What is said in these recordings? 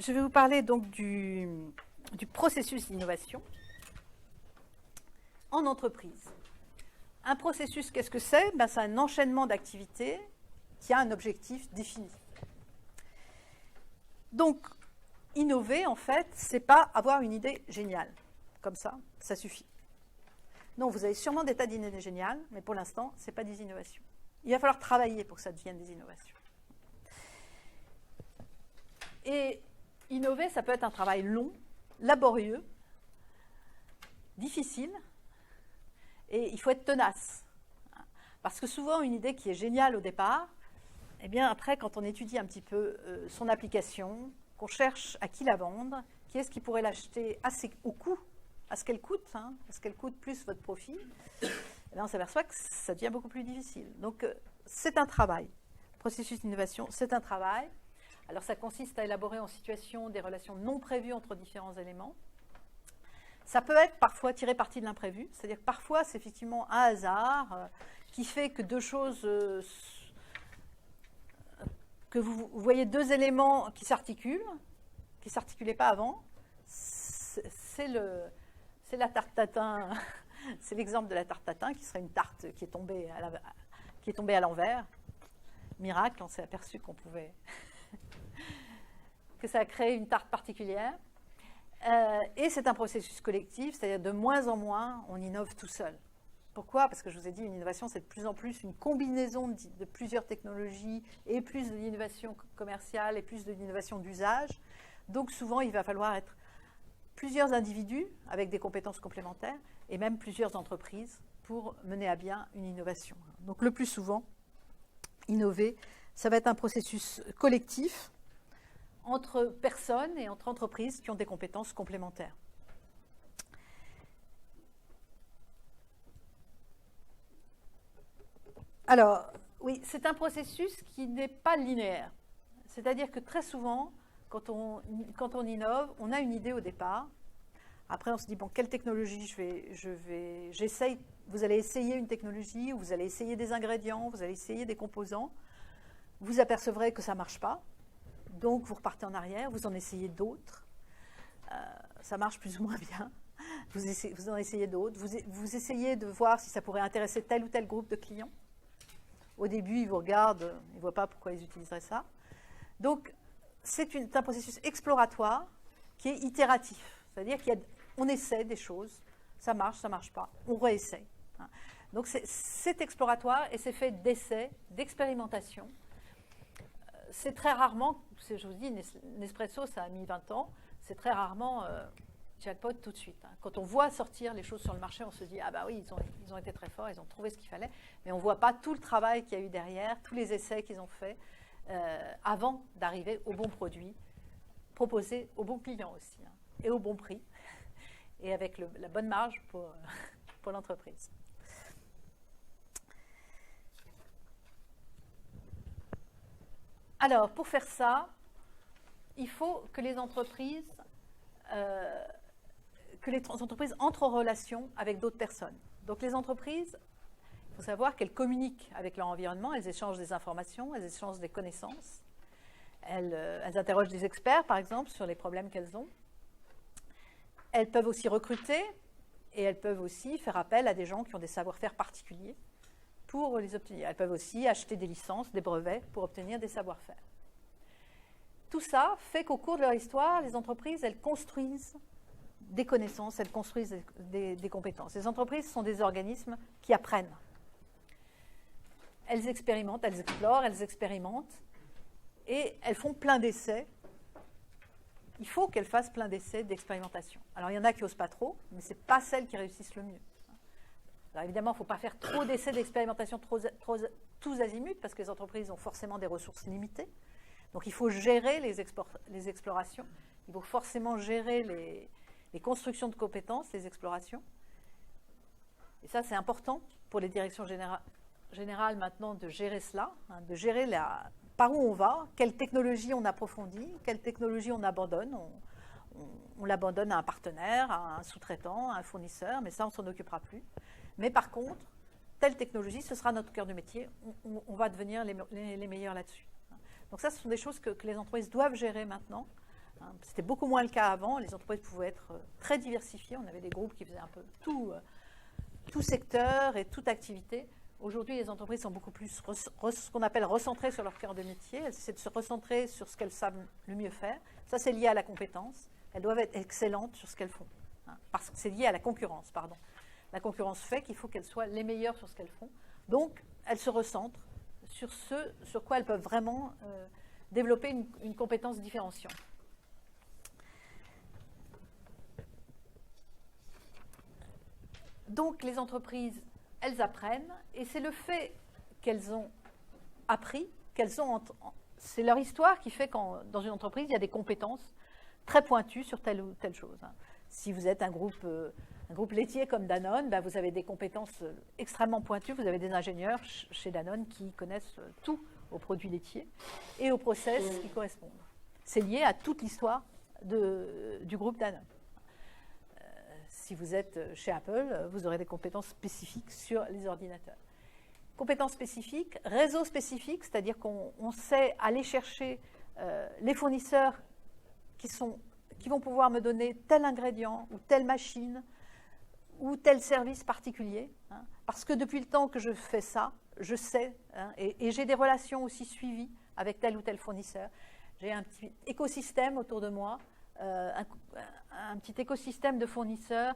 je vais vous parler donc du processus d'innovation en entreprise. Un processus, qu'est-ce que c'est? C'est un enchaînement d'activités qui a un objectif défini. Donc, innover, en fait, c'est pas avoir une idée géniale. Comme ça suffit. Non, vous avez sûrement des tas d'idées géniales, mais pour l'instant, ce n'est pas des innovations. Il va falloir travailler pour que ça devienne des innovations. Et innover, ça peut être un travail long, laborieux, difficile, et il faut être tenace. Parce que souvent, une idée qui est géniale au départ, eh bien après, quand on étudie un petit peu son application, qu'on cherche à qui la vendre, qui est-ce qui pourrait l'acheter au coût, à ce qu'elle coûte, à ce qu'elle coûte plus votre profit, eh bien on s'aperçoit que ça devient beaucoup plus difficile. Donc, c'est un travail. Le processus d'innovation, c'est un travail. Alors, ça consiste à élaborer en situation des relations non prévues entre différents éléments. Ça peut être parfois tirer parti de l'imprévu, c'est-à-dire que parfois, c'est effectivement un hasard qui fait que deux choses, que vous voyez deux éléments qui s'articulent, qui ne s'articulaient pas avant. C'est la tarte tatin, c'est l'exemple de la tarte tatin qui serait une tarte qui est tombée à l'envers. Miracle, on s'est aperçu qu'on pouvait, que ça a créé une tarte particulière. Et c'est un processus collectif, c'est-à-dire de moins en moins, on innove tout seul. Pourquoi? Parce que je vous ai dit, une innovation, c'est de plus en plus une combinaison de plusieurs technologies et plus de l'innovation commerciale et plus de l'innovation d'usage. Donc souvent, il va falloir être plusieurs individus avec des compétences complémentaires et même plusieurs entreprises pour mener à bien une innovation. Donc le plus souvent, innover, ça va être un processus collectif entre personnes et entre entreprises qui ont des compétences complémentaires. Alors, oui, c'est un processus qui n'est pas linéaire. C'est-à-dire que très souvent, quand on innove, on a une idée au départ. Après, on se dit, bon, quelle technologie j'essaye. Vous allez essayer une technologie, vous allez essayer des ingrédients, vous allez essayer des composants. Vous apercevrez que ça ne marche pas. Donc, vous repartez en arrière, vous en essayez d'autres. Ça marche plus ou moins bien. Vous en essayez d'autres. Vous essayez de voir si ça pourrait intéresser tel ou tel groupe de clients. Au début, ils vous regardent, ils ne voient pas pourquoi ils utiliseraient ça. Donc, c'est un processus exploratoire qui est itératif. C'est-à-dire qu'on essaie des choses, ça marche pas, on réessaye. Donc, c'est exploratoire et c'est fait d'essais, d'expérimentation. C'est très rarement, je vous dis, Nespresso, ça a mis 20 ans, c'est très rarement jackpot tout de suite. Quand on voit sortir les choses sur le marché, on se dit, ah bah oui, ils ont été très forts, ils ont trouvé ce qu'il fallait, mais on ne voit pas tout le travail qu'il y a eu derrière, tous les essais qu'ils ont faits avant d'arriver au bon produit, proposé au bon client aussi, et au bon prix, et avec la bonne marge pour l'entreprise. Alors, pour faire ça, il faut que les entreprises entrent en relation avec d'autres personnes. Donc, les entreprises, il faut savoir qu'elles communiquent avec leur environnement, elles échangent des informations, elles échangent des connaissances, elles interrogent des experts, par exemple, sur les problèmes qu'elles ont. Elles peuvent aussi recruter et elles peuvent aussi faire appel à des gens qui ont des savoir-faire particuliers pour les obtenir. Elles peuvent aussi acheter des licences, des brevets pour obtenir des savoir-faire. Tout ça fait qu'au cours de leur histoire, les entreprises, elles construisent des connaissances, elles construisent des compétences. Les entreprises sont des organismes qui apprennent. Elles expérimentent, elles explorent, elles expérimentent et elles font plein d'essais. Il faut qu'elles fassent plein d'essais, d'expérimentation. Alors, il y en a qui n'osent pas trop, mais ce n'est pas celles qui réussissent le mieux. Alors, évidemment, il ne faut pas faire trop d'essais d'expérimentation tous azimuts, parce que les entreprises ont forcément des ressources limitées. Donc, il faut gérer les explorations. Il faut forcément gérer les constructions de compétences, les explorations. Et ça, c'est important pour les directions générales maintenant de gérer cela, de gérer par où on va, quelle technologie on approfondit, quelle technologie on abandonne. On l'abandonne à un partenaire, à un sous-traitant, à un fournisseur, mais ça, on ne s'en occupera plus. Mais par contre, telle technologie, ce sera notre cœur de métier, on va devenir les meilleurs là-dessus. Donc ça, ce sont des choses que les entreprises doivent gérer maintenant, C'était beaucoup moins le cas avant. Les entreprises pouvaient être très diversifiées. On avait des groupes qui faisaient un peu tout secteur et toute activité. Aujourd'hui, les entreprises sont beaucoup plus ce qu'on appelle recentrées sur leur cœur de métier. Elles essaient de se recentrer sur ce qu'elles savent le mieux faire. Ça, c'est lié à la compétence. Elles doivent être excellentes sur ce qu'elles font. Parce que c'est lié à la concurrence, pardon. La concurrence fait qu'il faut qu'elles soient les meilleures sur ce qu'elles font. Donc, elles se recentrent sur ce sur quoi elles peuvent vraiment développer une compétence différenciante. Donc, les entreprises, elles apprennent, et c'est le fait qu'elles ont appris, c'est leur histoire qui fait qu'dans une entreprise, il y a des compétences très pointues sur telle ou telle chose. Si vous êtes un groupe laitier comme Danone, ben vous avez des compétences extrêmement pointues. Vous avez des ingénieurs chez Danone qui connaissent tout aux produits laitiers et aux process qui correspondent. C'est lié à toute l'histoire du groupe Danone. Si vous êtes chez Apple, vous aurez des compétences spécifiques sur les ordinateurs. Compétences spécifiques, réseau spécifique, c'est-à-dire qu'on sait aller chercher les fournisseurs qui vont pouvoir me donner tel ingrédient ou telle machine ou tel service particulier. Parce que depuis le temps que je fais ça, je sais, et j'ai des relations aussi suivies avec tel ou tel fournisseur. J'ai un petit écosystème autour de moi, un petit écosystème de fournisseurs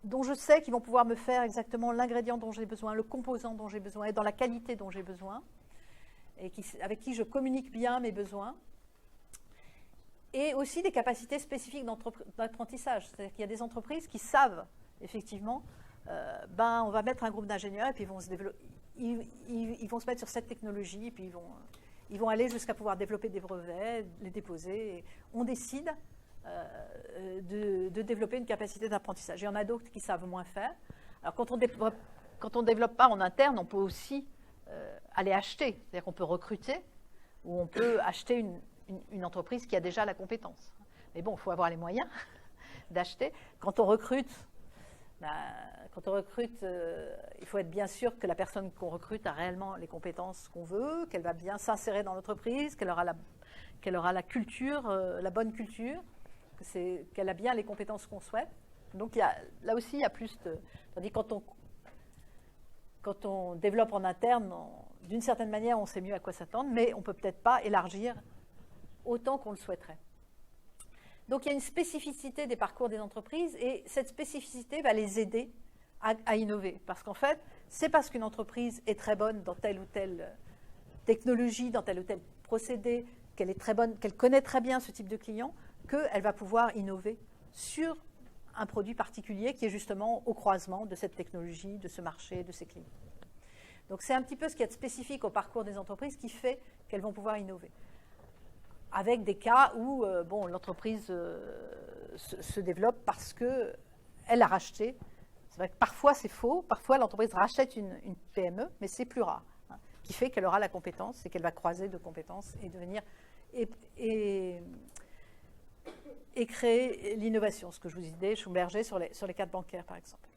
dont je sais qu'ils vont pouvoir me faire exactement l'ingrédient dont j'ai besoin, le composant dont j'ai besoin et dans la qualité dont j'ai besoin, et avec qui je communique bien mes besoins. Et aussi des capacités spécifiques d'apprentissage. C'est-à-dire qu'il y a des entreprises qui savent, effectivement, on va mettre un groupe d'ingénieurs et puis ils vont se mettre sur cette technologie et puis ils vont aller jusqu'à pouvoir développer des brevets, les déposer. Et on décide de développer une capacité d'apprentissage. Il y en a d'autres qui savent moins faire. Alors, quand on ne développe pas en interne, on peut aussi aller acheter. C'est-à-dire qu'on peut recruter ou on peut acheter une entreprise qui a déjà la compétence. Mais bon, il faut avoir les moyens d'acheter. Quand on recrute, il faut être bien sûr que la personne qu'on recrute a réellement les compétences qu'on veut, qu'elle va bien s'insérer dans l'entreprise, qu'elle aura la culture, la bonne culture, qu'elle a bien les compétences qu'on souhaite. Donc là aussi, il y a plus de... Tandis que quand on développe en interne, d'une certaine manière, on sait mieux à quoi s'attendre, mais on ne peut peut-être pas élargir autant qu'on le souhaiterait. Donc il y a une spécificité des parcours des entreprises et cette spécificité va les aider à innover. Parce qu'en fait, c'est parce qu'une entreprise est très bonne dans telle ou telle technologie, dans tel ou tel procédé, qu'elle est très bonne, qu'elle connaît très bien ce type de client, qu'elle va pouvoir innover sur un produit particulier qui est justement au croisement de cette technologie, de ce marché, de ces clients. Donc c'est un petit peu ce qu'il y a de spécifique au parcours des entreprises qui fait qu'elles vont pouvoir innover. Avec des cas où l'entreprise se développe parce qu'elle a racheté. C'est vrai que parfois c'est faux, parfois l'entreprise rachète une PME, mais c'est plus rare, qui fait qu'elle aura la compétence et qu'elle va croiser de compétences et devenir et créer l'innovation, ce que je vous disais, Schlumberger sur les cadres bancaires par exemple.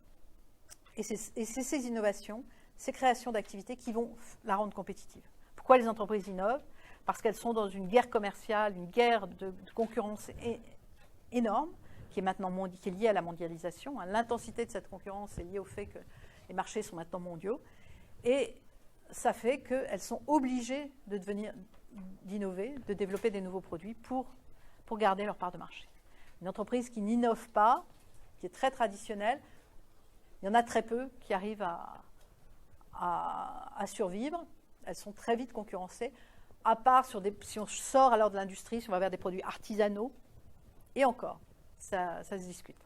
Et c'est ces innovations, ces créations d'activités qui vont la rendre compétitive. Pourquoi les entreprises innovent ? Parce qu'elles sont dans une guerre commerciale, une guerre de concurrence énorme, qui est maintenant qui est liée à la mondialisation. L'intensité de cette concurrence est liée au fait que les marchés sont maintenant mondiaux. Et ça fait qu'elles sont obligées d'innover, de développer des nouveaux produits pour garder leur part de marché. Une entreprise qui n'innove pas, qui est très traditionnelle, il y en a très peu qui arrivent à survivre. Elles sont très vite concurrencées. À part si on sort alors de l'industrie, si on va vers des produits artisanaux, et encore, ça se discute.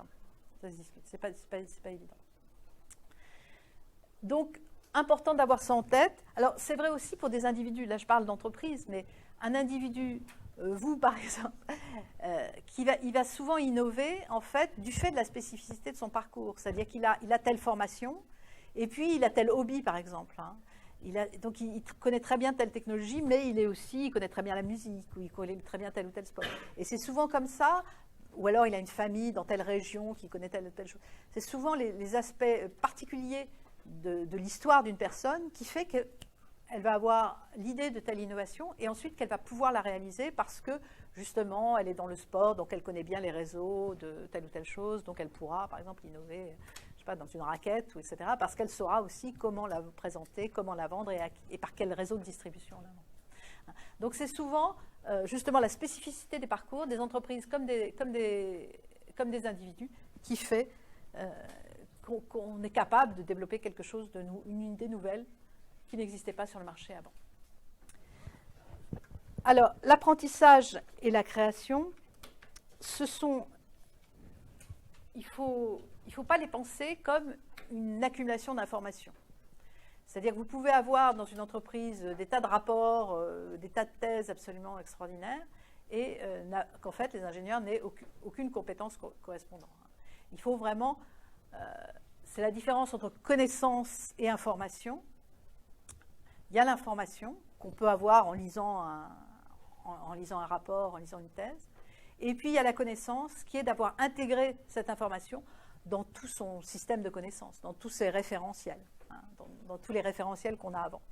Ça se discute, c'est pas évident. Donc, important d'avoir ça en tête. Alors, c'est vrai aussi pour des individus, là je parle d'entreprise, mais un individu, vous par exemple, il va souvent innover, en fait, du fait de la spécificité de son parcours. C'est-à-dire qu'il a telle formation, et puis il a tel hobby, par exemple. Donc, il connaît très bien telle technologie, mais il connaît très bien la musique, ou il connaît très bien tel ou tel sport. Et c'est souvent comme ça, ou alors il a une famille dans telle région qui connaît telle ou telle chose. C'est souvent les aspects particuliers de l'histoire d'une personne qui fait qu'elle elle va avoir l'idée de telle innovation et ensuite qu'elle va pouvoir la réaliser parce que, justement, elle est dans le sport, donc elle connaît bien les réseaux de telle ou telle chose, donc elle pourra, par exemple, innover, je sais pas, dans une raquette, ou etc., parce qu'elle saura aussi comment la présenter, comment la vendre et par quel réseau de distribution la vendre. Donc c'est souvent, justement, la spécificité des parcours des entreprises comme des individus qui fait qu'on est capable de développer quelque chose, une idée nouvelle qui n'existait pas sur le marché avant. Alors, l'apprentissage et la création, il ne faut pas les penser comme une accumulation d'informations. C'est-à-dire que vous pouvez avoir dans une entreprise des tas de rapports, des tas de thèses absolument extraordinaires, et qu'en fait les ingénieurs n'aient aucune compétence correspondante. Il faut vraiment, c'est la différence entre connaissance et information. Il y a l'information qu'on peut avoir en lisant un rapport, en lisant une thèse, et puis il y a la connaissance qui est d'avoir intégré cette information dans tout son système de connaissances, dans tous ses référentiels, dans tous les référentiels qu'on a avant.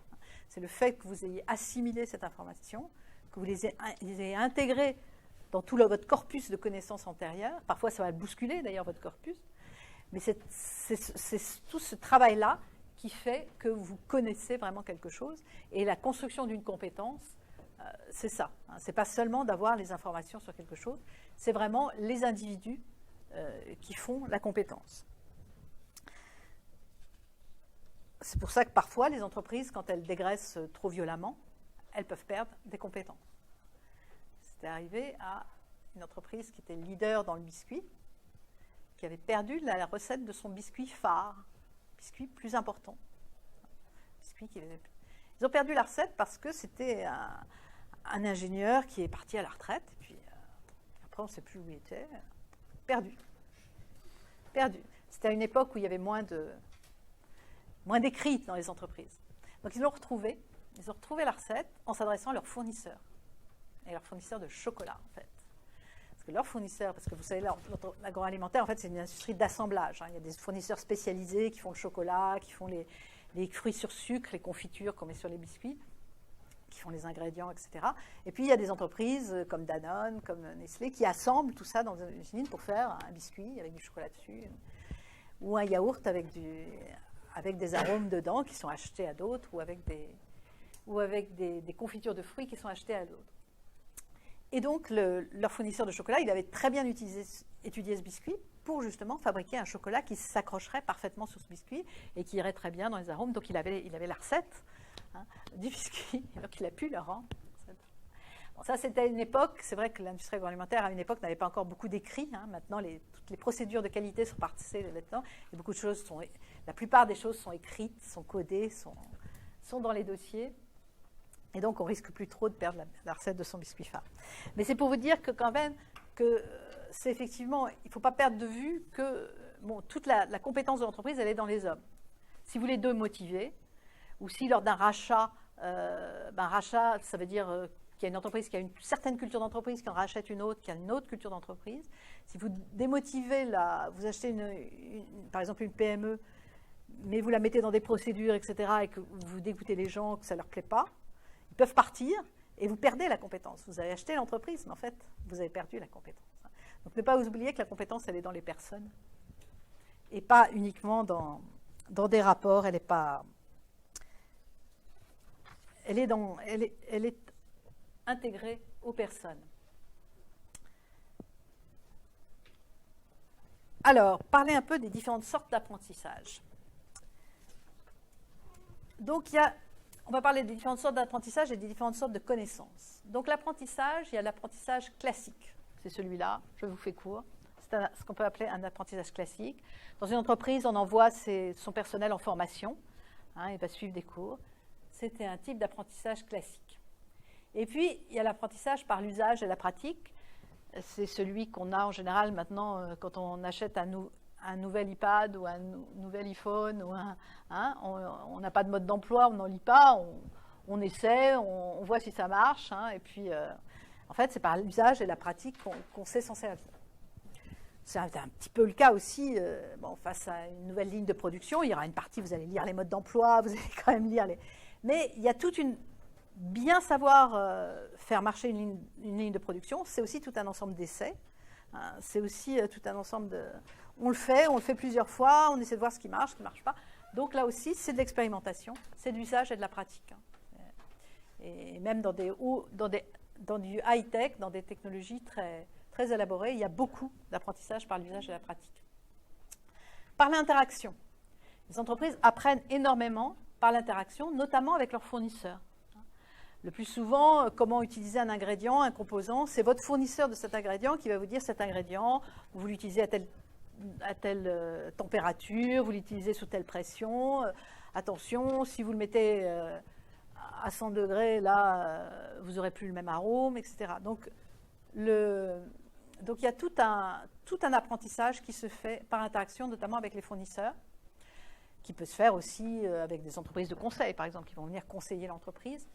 C'est le fait que vous ayez assimilé cette information, que vous les ayez intégrées dans tout votre corpus de connaissances antérieures. Parfois, ça va bousculer d'ailleurs votre corpus, mais c'est tout ce travail-là qui fait que vous connaissez vraiment quelque chose. Et la construction d'une compétence, c'est ça. Ce n'est pas seulement d'avoir les informations sur quelque chose, c'est vraiment les individus qui font la compétence. C'est pour ça que parfois, les entreprises, quand elles dégraissent trop violemment, elles peuvent perdre des compétences. C'était arrivé à une entreprise qui était leader dans le biscuit, qui avait perdu la recette de son biscuit phare, biscuit plus important. Ils ont perdu la recette parce que c'était un ingénieur qui est parti à la retraite, et puis après on ne sait plus où il était, perdu. C'était à une époque où il y avait moins d'écrits dans les entreprises. Donc ils ont retrouvé la recette en s'adressant à leurs fournisseurs, et leurs fournisseurs de chocolat en fait. Parce que leurs fournisseurs, parce que vous savez, l'agroalimentaire en fait c'est une industrie d'assemblage. Il y a des fournisseurs spécialisés qui font le chocolat, qui font les fruits sur sucre, les confitures qu'on met sur les biscuits, qui font les ingrédients, etc. Et puis il y a des entreprises comme Danone, comme Nestlé, qui assemblent tout ça dans une usine pour faire un biscuit avec du chocolat dessus, ou un yaourt avec des arômes dedans qui sont achetés à d'autres, ou avec des confitures de fruits qui sont achetées à d'autres. Et donc leur fournisseur de chocolat, il avait très bien étudié ce biscuit pour justement fabriquer un chocolat qui s'accrocherait parfaitement sur ce biscuit et qui irait très bien dans les arômes. Donc il avait la recette du biscuit, donc il a pu le rendre. Bon, ça c'était une époque, c'est vrai que l'industrie agroalimentaire à une époque n'avait pas encore beaucoup d'écrits. Maintenant toutes les procédures de qualité sont passées là-dedans et beaucoup de choses la plupart des choses sont écrites, sont codées, sont dans les dossiers. Et donc on risque plus trop de perdre la recette de son biscuit phare. Mais c'est pour vous dire que quand même que c'est effectivement, il ne faut pas perdre de vue que toute la compétence de l'entreprise, elle est dans les hommes. Si vous les deux motivez, ou si lors d'un rachat, rachat, ça veut dire qu'il y a une entreprise qui a une certaine culture d'entreprise, qui en rachète une autre, qui a une autre culture d'entreprise. Si vous démotivez, vous achetez par exemple une PME, mais vous la mettez dans des procédures, etc., et que vous dégoûtez les gens, que ça ne leur plaît pas, ils peuvent partir et vous perdez la compétence. Vous avez acheté l'entreprise, mais en fait, vous avez perdu la compétence. Donc ne pas vous oublier que la compétence, elle est dans les personnes et pas uniquement dans des rapports. Elle est intégrée aux personnes. Alors, parler un peu des différentes sortes d'apprentissage. Donc, on va parler des différentes sortes d'apprentissage et des différentes sortes de connaissances. Donc, l'apprentissage, il y a l'apprentissage classique. C'est celui-là, je vous fais court. C'est ce qu'on peut appeler un apprentissage classique. Dans une entreprise, on envoie son personnel en formation. Il va suivre des cours. C'était un type d'apprentissage classique. Et puis, il y a l'apprentissage par l'usage et la pratique. C'est celui qu'on a en général maintenant quand on achète un nouvel iPad ou un nouvel iPhone. On n'a pas de mode d'emploi, on n'en lit pas, on essaie, on voit si ça marche. Et puis, en fait, c'est par l'usage et la pratique qu'on sait s'en servir. C'est un petit peu le cas aussi, face à une nouvelle ligne de production, il y aura une partie, vous allez lire les modes d'emploi, vous allez quand même lire Mais il y a bien savoir faire marcher une ligne de production, c'est aussi tout un ensemble d'essais. Hein, c'est aussi tout un ensemble de... On le fait plusieurs fois, on essaie de voir ce qui marche pas. Donc là aussi, c'est de l'expérimentation, c'est de l'usage et de la pratique. Hein. Et même dans du high-tech, dans des technologies très, très élaborées, il y a beaucoup d'apprentissage par l'usage et la pratique. Par l'interaction. Les entreprises apprennent énormément par l'interaction, notamment avec leurs fournisseurs. Le plus souvent, comment utiliser un ingrédient, un composant, c'est votre fournisseur de cet ingrédient qui va vous dire cet ingrédient, vous l'utilisez à telle température, vous l'utilisez sous telle pression, attention, si vous le mettez à 100 degrés, là, vous n'aurez plus le même arôme, etc. Donc il y a tout un apprentissage qui se fait par interaction, notamment avec les fournisseurs, qui peut se faire aussi avec des entreprises de conseil, par exemple, qui vont venir conseiller l'entreprise,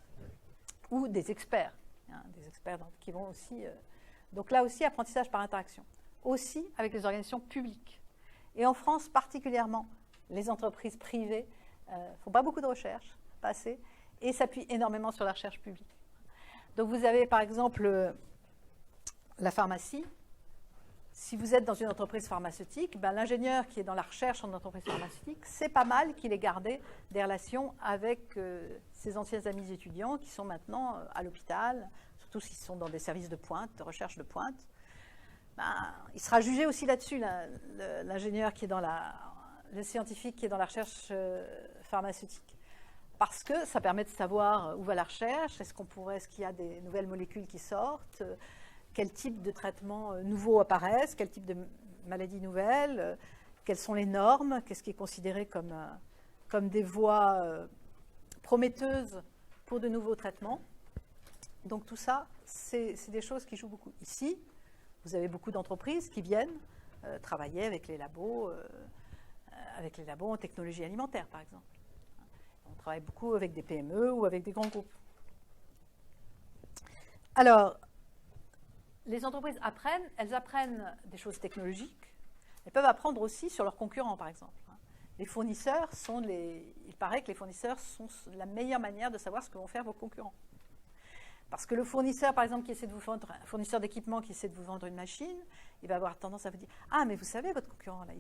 ou des experts qui vont aussi... donc là aussi, apprentissage par interaction. Aussi avec les organisations publiques. Et en France, particulièrement, les entreprises privées ne font pas beaucoup de recherche, pas assez, et s'appuient énormément sur la recherche publique. Donc vous avez par exemple la pharmacie. Si vous êtes dans une entreprise pharmaceutique, l'ingénieur qui est dans la recherche en entreprise pharmaceutique, c'est pas mal qu'il ait gardé des relations avec ses anciens amis étudiants qui sont maintenant à l'hôpital, surtout s'ils sont dans des services de pointe, de recherche de pointe. Il sera jugé aussi là-dessus, l'ingénieur qui est le scientifique qui est dans la recherche pharmaceutique. Parce que ça permet de savoir où va la recherche, est-ce qu'il y a des nouvelles molécules qui sortent, quel type de traitements nouveaux apparaissent, quel type de maladies nouvelles, quelles sont les normes, qu'est-ce qui est considéré comme des voies prometteuses pour de nouveaux traitements. Donc tout ça, c'est des choses qui jouent beaucoup. Ici, vous avez beaucoup d'entreprises qui viennent travailler avec les labos en technologie alimentaire, par exemple. On travaille beaucoup avec des PME ou avec des grands groupes. Alors, les entreprises elles apprennent des choses technologiques. Elles peuvent apprendre aussi sur leurs concurrents, par exemple. Les fournisseurs il paraît que les fournisseurs sont la meilleure manière de savoir ce que vont faire vos concurrents. Parce que le fournisseur, par exemple, un fournisseur d'équipement qui essaie de vous vendre une machine, il va avoir tendance à vous dire « Ah, mais vous savez, votre concurrent, là,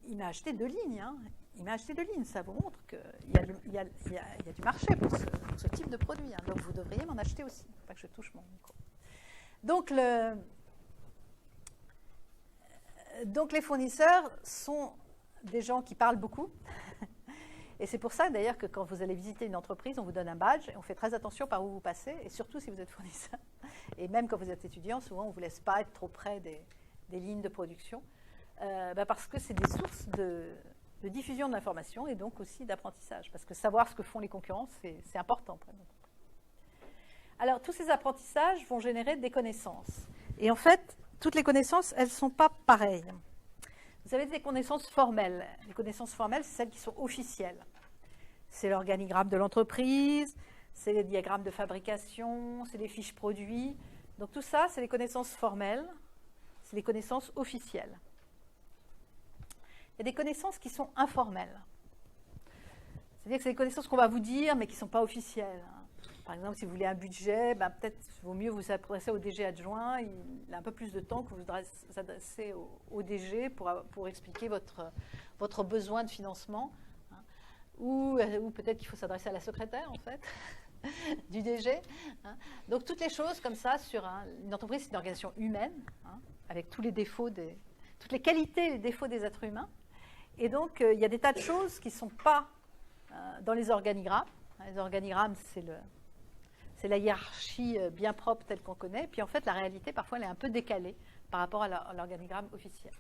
il m'a acheté 2 lignes. Hein. Il m'a acheté 2 lignes. Ça vous montre qu'il y a du marché pour ce type de produit. Hein. Donc, vous devriez m'en acheter aussi. Il ne faut pas que je touche mon micro. » Donc, les fournisseurs sont des gens qui parlent beaucoup. Et c'est pour ça, d'ailleurs, que quand vous allez visiter une entreprise, on vous donne un badge et on fait très attention par où vous passez, et surtout si vous êtes fournisseur. Et même quand vous êtes étudiant, souvent, on ne vous laisse pas être trop près des lignes de production, parce que c'est des sources de diffusion de l'information et donc aussi d'apprentissage. Parce que savoir ce que font les concurrents, c'est important pour une entreprise. Alors, tous ces apprentissages vont générer des connaissances. Et en fait, toutes les connaissances, elles ne sont pas pareilles. Vous avez des connaissances formelles. Les connaissances formelles, c'est celles qui sont officielles. C'est l'organigramme de l'entreprise, c'est les diagrammes de fabrication, c'est les fiches produits. Donc tout ça, c'est les connaissances formelles, c'est les connaissances officielles. Il y a des connaissances qui sont informelles. C'est-à-dire que c'est des connaissances qu'on va vous dire, mais qui ne sont pas officielles. Par exemple, si vous voulez un budget, peut-être vaut mieux vous adresser au DG adjoint. Il a un peu plus de temps que vous vous adressez au DG pour expliquer votre besoin de financement. Hein. Ou peut-être qu'il faut s'adresser à la secrétaire, en fait, du DG. Hein. Donc, toutes les choses comme ça sur une entreprise, c'est une organisation humaine, hein, avec tous les défauts, toutes les qualités et les défauts des êtres humains. Et donc, il y a des tas de choses qui ne sont pas dans les organigrammes. Les organigrammes, c'est la hiérarchie bien propre telle qu'on connaît. Puis en fait, la réalité, parfois, elle est un peu décalée par rapport à l'organigramme officiel.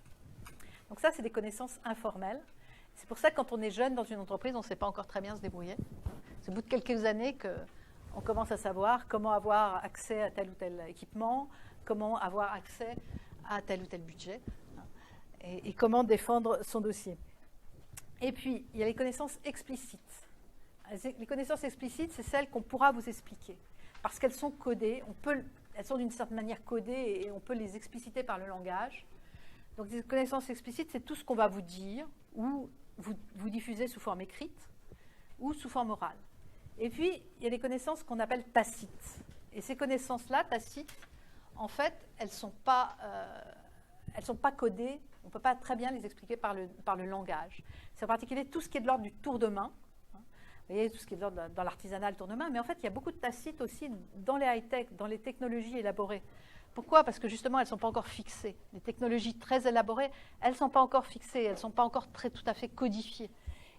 Donc ça, c'est des connaissances informelles. C'est pour ça que quand on est jeune dans une entreprise, on ne sait pas encore très bien se débrouiller. C'est au bout de quelques années qu'on commence à savoir comment avoir accès à tel ou tel équipement, comment avoir accès à tel ou tel budget, et comment défendre son dossier. Et puis, il y a les connaissances explicites. Les connaissances explicites, c'est celles qu'on pourra vous expliquer. Parce qu'elles sont codées, elles sont d'une certaine manière codées et on peut les expliciter par le langage. Donc, les connaissances explicites, c'est tout ce qu'on va vous dire ou vous diffuser sous forme écrite ou sous forme orale. Et puis, il y a des connaissances qu'on appelle tacites. Et ces connaissances-là, tacites, en fait, elles ne sont pas codées. On ne peut pas très bien les expliquer par le langage. C'est en particulier tout ce qui est de l'ordre du tour de main. Vous voyez, tout ce qui est de l'ordre dans l'artisanat, le tour de main. Mais en fait, il y a beaucoup de tacites aussi dans les high-tech, dans les technologies élaborées. Pourquoi? Parce que justement, elles ne sont pas encore fixées. Les technologies très élaborées, elles ne sont pas encore fixées, elles ne sont pas encore tout à fait codifiées.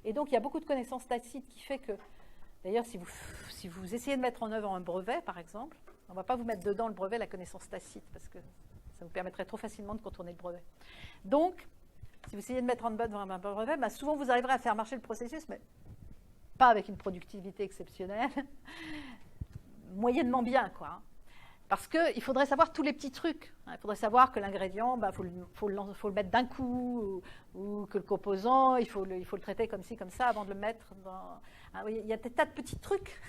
Et donc, il y a beaucoup de connaissances tacites qui fait que, d'ailleurs, si vous essayez de mettre en œuvre un brevet, par exemple, on ne va pas vous mettre dedans le brevet, la connaissance tacite, parce que ça vous permettrait trop facilement de contourner le brevet. Donc, si vous essayez de mettre en œuvre un brevet, bah, souvent vous arriverez à faire marcher le processus, mais pas avec une productivité exceptionnelle, moyennement bien, quoi. Parce qu'il faudrait savoir tous les petits trucs. Il faudrait savoir que l'ingrédient, bah, faut le mettre d'un coup, ou que le composant, il faut le traiter comme ci, comme ça, avant de le mettre dans... Il y a des tas de petits trucs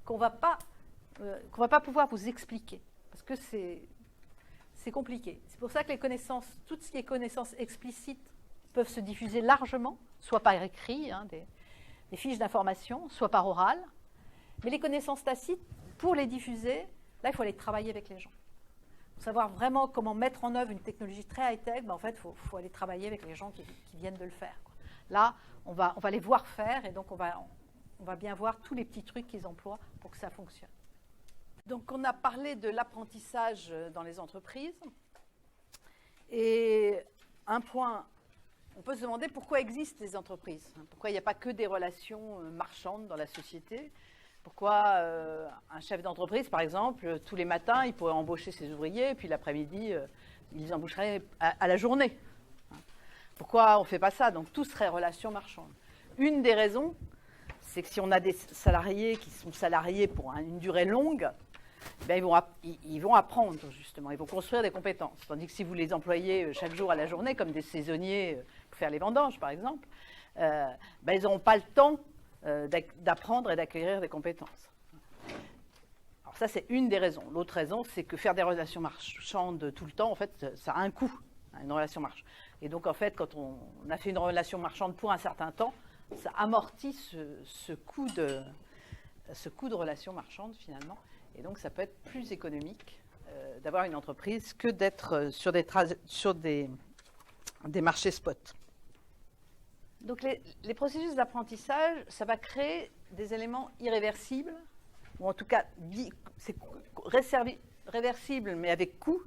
qu'on ne va pas pouvoir vous expliquer, parce que c'est compliqué. C'est pour ça que les connaissances, tout ce qui est connaissances explicites, peuvent se diffuser largement, soit par écrit, des fiches d'information, soit par oral. Mais les connaissances tacites, pour les diffuser, là, il faut aller travailler avec les gens. Pour savoir vraiment comment mettre en œuvre une technologie très high-tech, ben, en fait, il faut aller travailler avec les gens qui viennent de le faire, quoi. Là, on va les voir faire, et donc on va bien voir tous les petits trucs qu'ils emploient pour que ça fonctionne. Donc, on a parlé de l'apprentissage dans les entreprises. Et un point, on peut se demander pourquoi existent les entreprises. Pourquoi il n'y a pas que des relations marchandes dans la société. Pourquoi un chef d'entreprise, par exemple, tous les matins, il pourrait embaucher ses ouvriers, et puis l'après-midi, il les embaucherait à la journée. Pourquoi on ne fait pas ça? Donc, tout serait relation marchande. Une des raisons, c'est que si on a des salariés qui sont salariés pour une durée longue, eh ils vont apprendre, justement. Ils vont construire des compétences. Tandis que si vous les employez chaque jour à la journée, comme des saisonniers pour faire les vendanges, par exemple, ils n'auront pas le temps d'apprendre et d'acquérir des compétences. Alors ça, c'est une des raisons. L'autre raison, c'est que faire des relations marchandes tout le temps, en fait, ça a un coût, une relation marchande. Et donc, en fait, quand on a fait une relation marchande pour un certain temps, ça amortit ce coût de relation marchande, finalement. Et donc, ça peut être plus économique d'avoir une entreprise que d'être sur des marchés spot. Donc, les processus d'apprentissage, ça va créer des éléments irréversibles, ou en tout cas, c'est réversible, mais avec coût,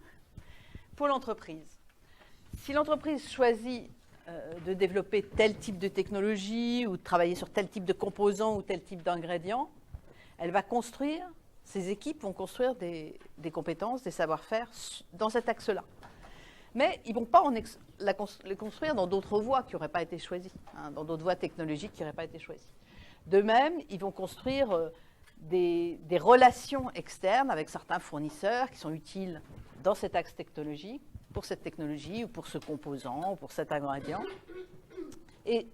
pour l'entreprise. Si l'entreprise choisit de développer tel type de technologie, ou de travailler sur tel type de composants, ou tel type d'ingrédients, elle va construire, ces équipes vont construire des compétences, des savoir-faire dans cet axe-là. Mais ils ne vont pas les construire dans d'autres voies qui n'auraient pas été choisies, dans d'autres voies technologiques qui n'auraient pas été choisies. De même, ils vont construire des relations externes avec certains fournisseurs qui sont utiles dans cet axe technologique, pour cette technologie, ou pour ce composant, ou pour cet ingrédient. Et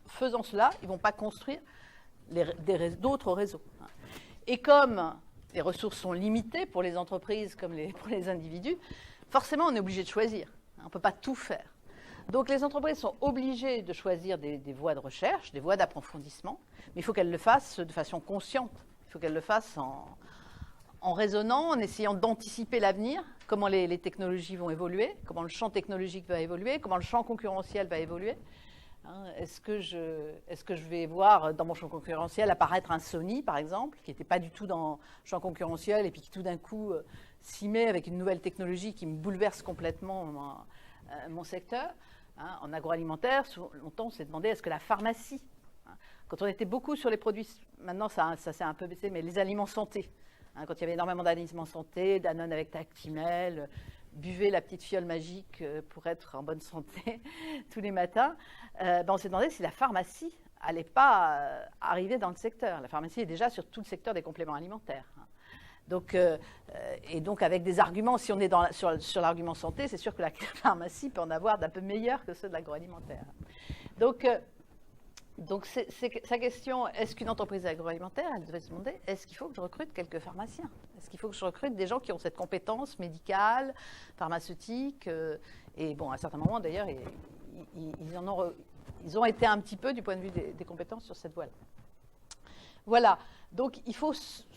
faisant cela, ils ne vont pas construire d'autres réseaux. Et comme les ressources sont limitées pour les entreprises comme pour les individus, forcément, on est obligé de choisir. On ne peut pas tout faire. Donc, les entreprises sont obligées de choisir des voies de recherche, des voies d'approfondissement, mais il faut qu'elles le fassent de façon consciente. Il faut qu'elles le fassent en raisonnant, en essayant d'anticiper l'avenir, comment les technologies vont évoluer, comment le champ technologique va évoluer, comment le champ concurrentiel va évoluer. Est-ce que je vais voir dans mon champ concurrentiel apparaître un Sony, par exemple, qui n'était pas du tout dans le champ concurrentiel et puis qui tout d'un coup s'y met avec une nouvelle technologie qui me bouleverse complètement mon secteur. En agroalimentaire, longtemps on s'est demandé est-ce que la pharmacie, quand on était beaucoup sur les produits, maintenant ça s'est un peu baissé, mais les aliments santé, quand il y avait énormément d'aliments santé, Danone avec Tactimel, buvez la petite fiole magique pour être en bonne santé tous les matins, on s'est demandé si la pharmacie n'allait pas arriver dans le secteur. La pharmacie est déjà sur tout le secteur des compléments alimentaires. Donc, et donc avec des arguments, si on est sur l'argument santé, c'est sûr que la pharmacie peut en avoir d'un peu meilleur que ceux de l'agroalimentaire. Donc sa question, est-ce qu'une entreprise agroalimentaire, elle devait se demander, est-ce qu'il faut que je recrute quelques pharmaciens? Est-ce qu'il faut que je recrute des gens qui ont cette compétence médicale, pharmaceutique et bon, à un certain moment, d'ailleurs, ils ont été un petit peu, du point de vue des compétences, sur cette voie-là. Voilà. Donc, il faut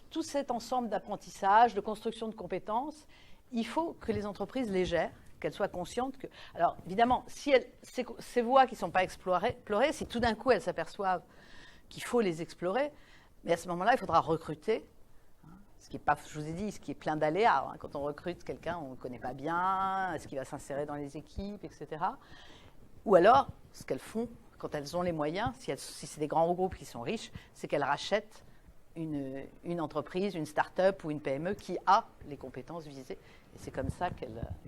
tout cet ensemble d'apprentissage, de construction de compétences. Il faut que les entreprises les gèrent, qu'elles soient conscientes que... Alors, évidemment, si ces voies qui ne sont pas explorées, si tout d'un coup elles s'aperçoivent qu'il faut les explorer, mais à ce moment-là, il faudra recruter. Ce qui est pas, je vous ai dit, ce qui est plein d'aléas. Quand on recrute quelqu'un, on ne le connaît pas bien, est-ce qu'il va s'insérer dans les équipes, etc. Ou alors, ce qu'elles font, quand elles ont les moyens, si c'est des grands groupes qui sont riches, c'est qu'elles rachètent une entreprise, une start-up ou une PME qui a les compétences visées. Et c'est comme ça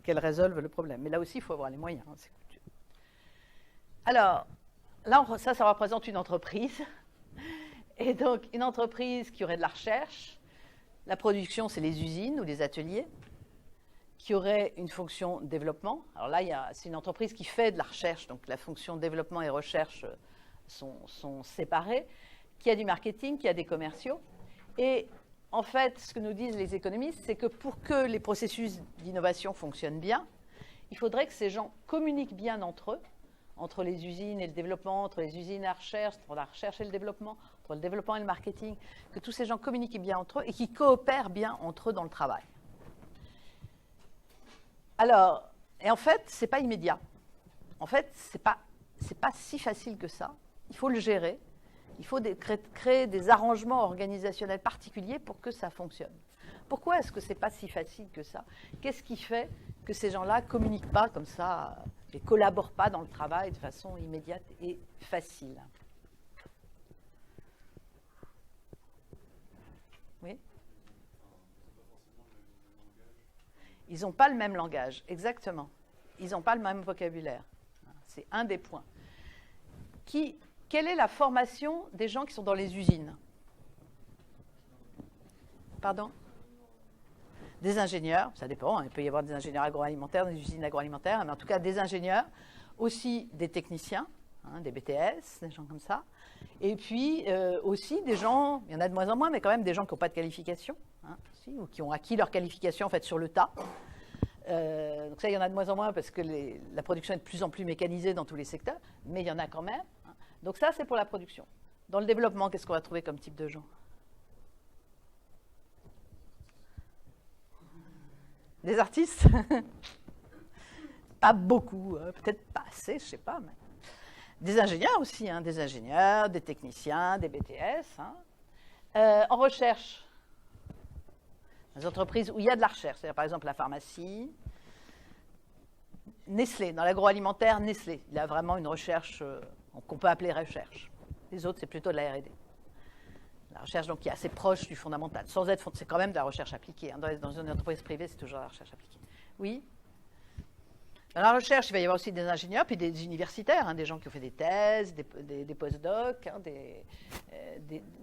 qu'elles résolvent le problème. Mais là aussi, il faut avoir les moyens. Alors, là, ça représente une entreprise. Et donc, une entreprise qui aurait de la recherche. La production, c'est les usines ou les ateliers, qui aurait une fonction développement. Alors là, c'est une entreprise qui fait de la recherche, donc la fonction développement et recherche sont séparées, qui a du marketing, qui a des commerciaux. Et en fait, ce que nous disent les économistes, c'est que pour que les processus d'innovation fonctionnent bien, il faudrait que ces gens communiquent bien entre eux, entre les usines et le développement, entre les usines et la recherche, entre la recherche et le développement et le marketing, que tous ces gens communiquent bien entre eux et qu'ils coopèrent bien entre eux dans le travail. Alors, et en fait, ce n'est pas immédiat. En fait, ce n'est pas si facile que ça. Il faut le gérer. Il faut créer des arrangements organisationnels particuliers pour que ça fonctionne. Pourquoi est-ce que ce n'est pas si facile que ça? Qu'est-ce qui fait que ces gens-là ne communiquent pas comme ça, et ne collaborent pas dans le travail de façon immédiate et facile? Oui? Ils n'ont pas le même langage, exactement. Ils n'ont pas le même vocabulaire. C'est un des points. Quelle est la formation des gens qui sont dans les usines? Pardon? Des ingénieurs, ça dépend, il peut y avoir des ingénieurs agroalimentaires, des usines agroalimentaires, mais en tout cas des ingénieurs, aussi des techniciens, des BTS, des gens comme ça, et puis aussi des gens, il y en a de moins en moins, mais quand même des gens qui n'ont pas de qualification, ou qui ont acquis leur qualification en fait sur le tas. Donc ça, il y en a de moins en moins parce que la production est de plus en plus mécanisée dans tous les secteurs, mais il y en a quand même. Donc ça, c'est pour la production. Dans le développement, qu'est-ce qu'on va trouver comme type de gens? Des artistes? Pas beaucoup, peut-être pas assez, je ne sais pas. Mais... Des ingénieurs aussi, des ingénieurs, des techniciens, des BTS. En recherche, les entreprises où il y a de la recherche, c'est-à-dire par exemple la pharmacie, Nestlé, dans l'agroalimentaire, Nestlé, il y a vraiment une recherche qu'on peut appeler recherche. Les autres, c'est plutôt de la R&D. La recherche, donc, qui est assez proche du fondamental. Sans être, c'est quand même de la recherche appliquée. Dans une entreprise privée, c'est toujours de la recherche appliquée. Oui? Dans la recherche, il va y avoir aussi des ingénieurs, puis des universitaires, des gens qui ont fait des thèses, des post-docs,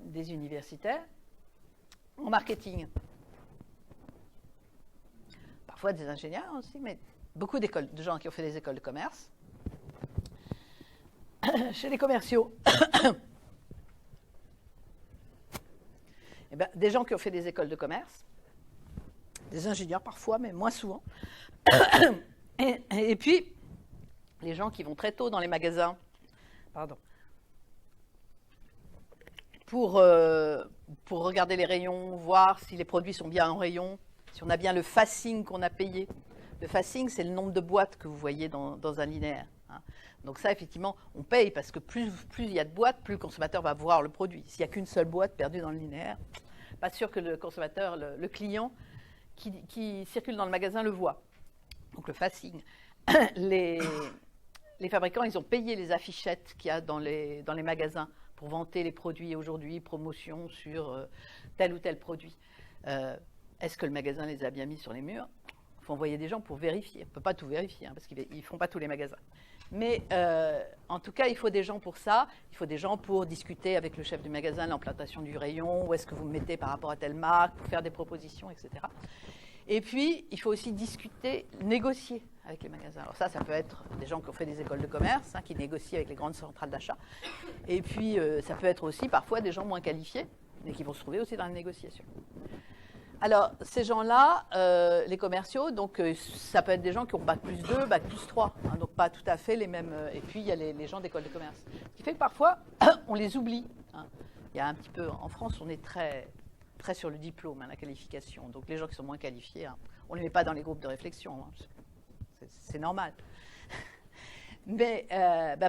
des universitaires. En marketing, parfois des ingénieurs aussi, mais beaucoup de gens qui ont fait des écoles de commerce. Chez les commerciaux, eh bien, des gens qui ont fait des écoles de commerce, des ingénieurs parfois, mais moins souvent. Et puis, les gens qui vont très tôt dans les magasins, pour regarder les rayons, voir si les produits sont bien en rayon, si on a bien le facing qu'on a payé. Le facing, c'est le nombre de boîtes que vous voyez dans un linéaire. Donc ça, effectivement, on paye parce que plus il y a de boîtes, plus le consommateur va voir le produit. S'il n'y a qu'une seule boîte perdue dans le linéaire, pas sûr que le consommateur, le client qui circule dans le magasin le voit. Donc le facing. Les fabricants, ils ont payé les affichettes qu'il y a dans les magasins pour vanter les produits aujourd'hui, promotion sur tel ou tel produit. Est-ce que le magasin les a bien mis sur les murs? Il faut envoyer des gens pour vérifier. On ne peut pas tout vérifier, parce qu'ils ne font pas tous les magasins. Mais en tout cas, il faut des gens pour ça. Il faut des gens pour discuter avec le chef du magasin, l'implantation du rayon, où est-ce que vous me mettez par rapport à telle marque, pour faire des propositions, etc. Et puis, il faut aussi discuter, négocier avec les magasins. Alors ça peut être des gens qui ont fait des écoles de commerce, qui négocient avec les grandes centrales d'achat. Et puis, ça peut être aussi parfois des gens moins qualifiés, mais qui vont se trouver aussi dans la négociation. Alors, ces gens-là, les commerciaux, donc ça peut être des gens qui ont Bac plus 2, Bac plus 3, donc pas tout à fait les mêmes. Et puis, il y a les gens d'école de commerce. Ce qui fait que parfois, on les oublie. Il y a un petit peu, en France, on est très, très sur le diplôme, la qualification. Donc les gens qui sont moins qualifiés, on ne les met pas dans les groupes de réflexion. C'est normal. Mais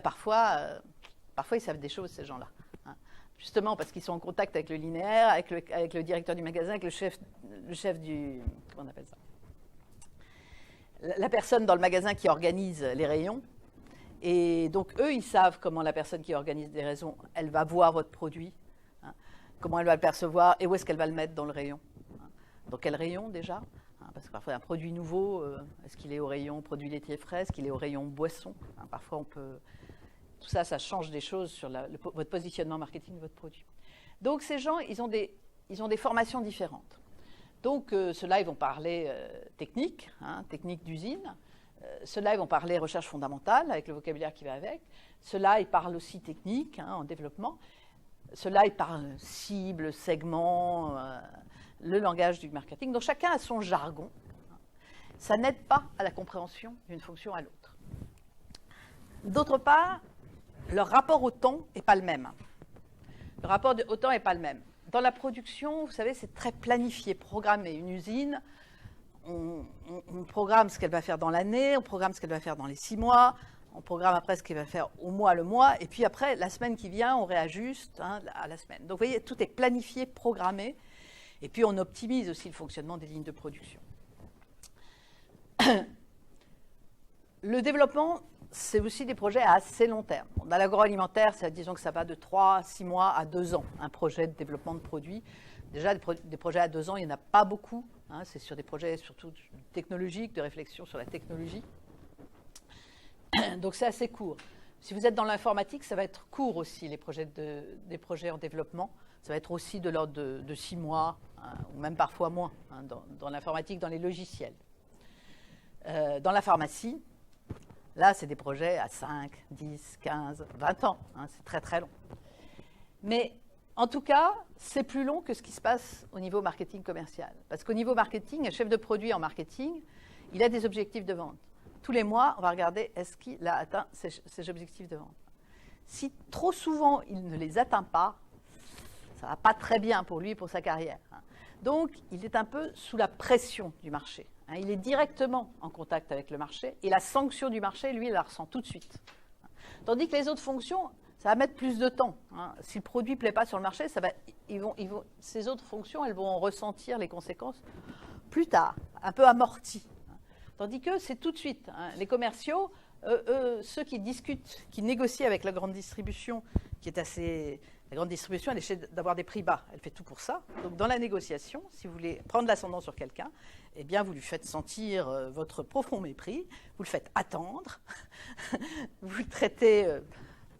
parfois, ils savent des choses, ces gens-là. Justement parce qu'ils sont en contact avec le linéaire, avec le directeur du magasin, avec le chef du... Comment on appelle ça ? La personne dans le magasin qui organise les rayons. Et donc, eux, ils savent comment la personne qui organise les rayons, elle va voir votre produit, comment elle va le percevoir et où est-ce qu'elle va le mettre dans le rayon. Dans quel rayon, déjà ? Parce que parfois, un produit nouveau, est-ce qu'il est au rayon produit laitier frais, est-ce qu'il est au rayon boisson ? Parfois, on peut... Tout ça, ça change des choses sur votre positionnement marketing de votre produit. Donc, ces gens, ils ont des formations différentes. Donc, ceux-là, ils vont parler technique, technique d'usine. Ceux-là, ils vont parler recherche fondamentale, avec le vocabulaire qui va avec. Ceux-là, ils parlent aussi technique, en développement. Ceux-là, ils parlent cible, segment, le langage du marketing. Donc, chacun a son jargon. Ça n'aide pas à la compréhension d'une fonction à l'autre. D'autre part, leur rapport au temps n'est pas le même. Le rapport au temps n'est pas le même. Dans la production, vous savez, c'est très planifié, programmé. Une usine, on programme ce qu'elle va faire dans l'année, on programme ce qu'elle va faire dans les 6 mois, on programme après ce qu'elle va faire au mois, le mois, et puis après, la semaine qui vient, on réajuste à la semaine. Donc, vous voyez, tout est planifié, programmé, et puis on optimise aussi le fonctionnement des lignes de production. Le développement, c'est aussi des projets à assez long terme. Dans l'agroalimentaire, disons que ça va de 3, 6 mois à 2 ans, un projet de développement de produits. Déjà, des projets à 2 ans, il n'y en a pas beaucoup. C'est sur des projets surtout technologiques, de réflexion sur la technologie. Donc, c'est assez court. Si vous êtes dans l'informatique, ça va être court aussi, des projets en développement. Ça va être aussi de l'ordre de 6 mois, ou même parfois moins, dans l'informatique, dans les logiciels. Dans la pharmacie, là, c'est des projets à 5, 10, 15, 20 ans. C'est très, très long. Mais en tout cas, c'est plus long que ce qui se passe au niveau marketing commercial. Parce qu'au niveau marketing, un chef de produit en marketing, il a des objectifs de vente. Tous les mois, on va regarder est-ce qu'il a atteint ses objectifs de vente. Si trop souvent, il ne les atteint pas, ça ne va pas très bien pour lui et pour sa carrière. Donc, il est un peu sous la pression du marché. Il est directement en contact avec le marché et la sanction du marché, lui, il la ressent tout de suite. Tandis que les autres fonctions, ça va mettre plus de temps. Si le produit ne plaît pas sur le marché, ces autres fonctions, elles vont ressentir les conséquences plus tard, un peu amorties. Tandis que c'est tout de suite. Les commerciaux, ceux qui discutent, qui négocient avec la grande distribution, qui est assez... La grande distribution, elle essaie d'avoir des prix bas. Elle fait tout pour ça. Donc, dans la négociation, si vous voulez prendre l'ascendant sur quelqu'un, eh bien, vous lui faites sentir votre profond mépris, vous le faites attendre, vous le traitez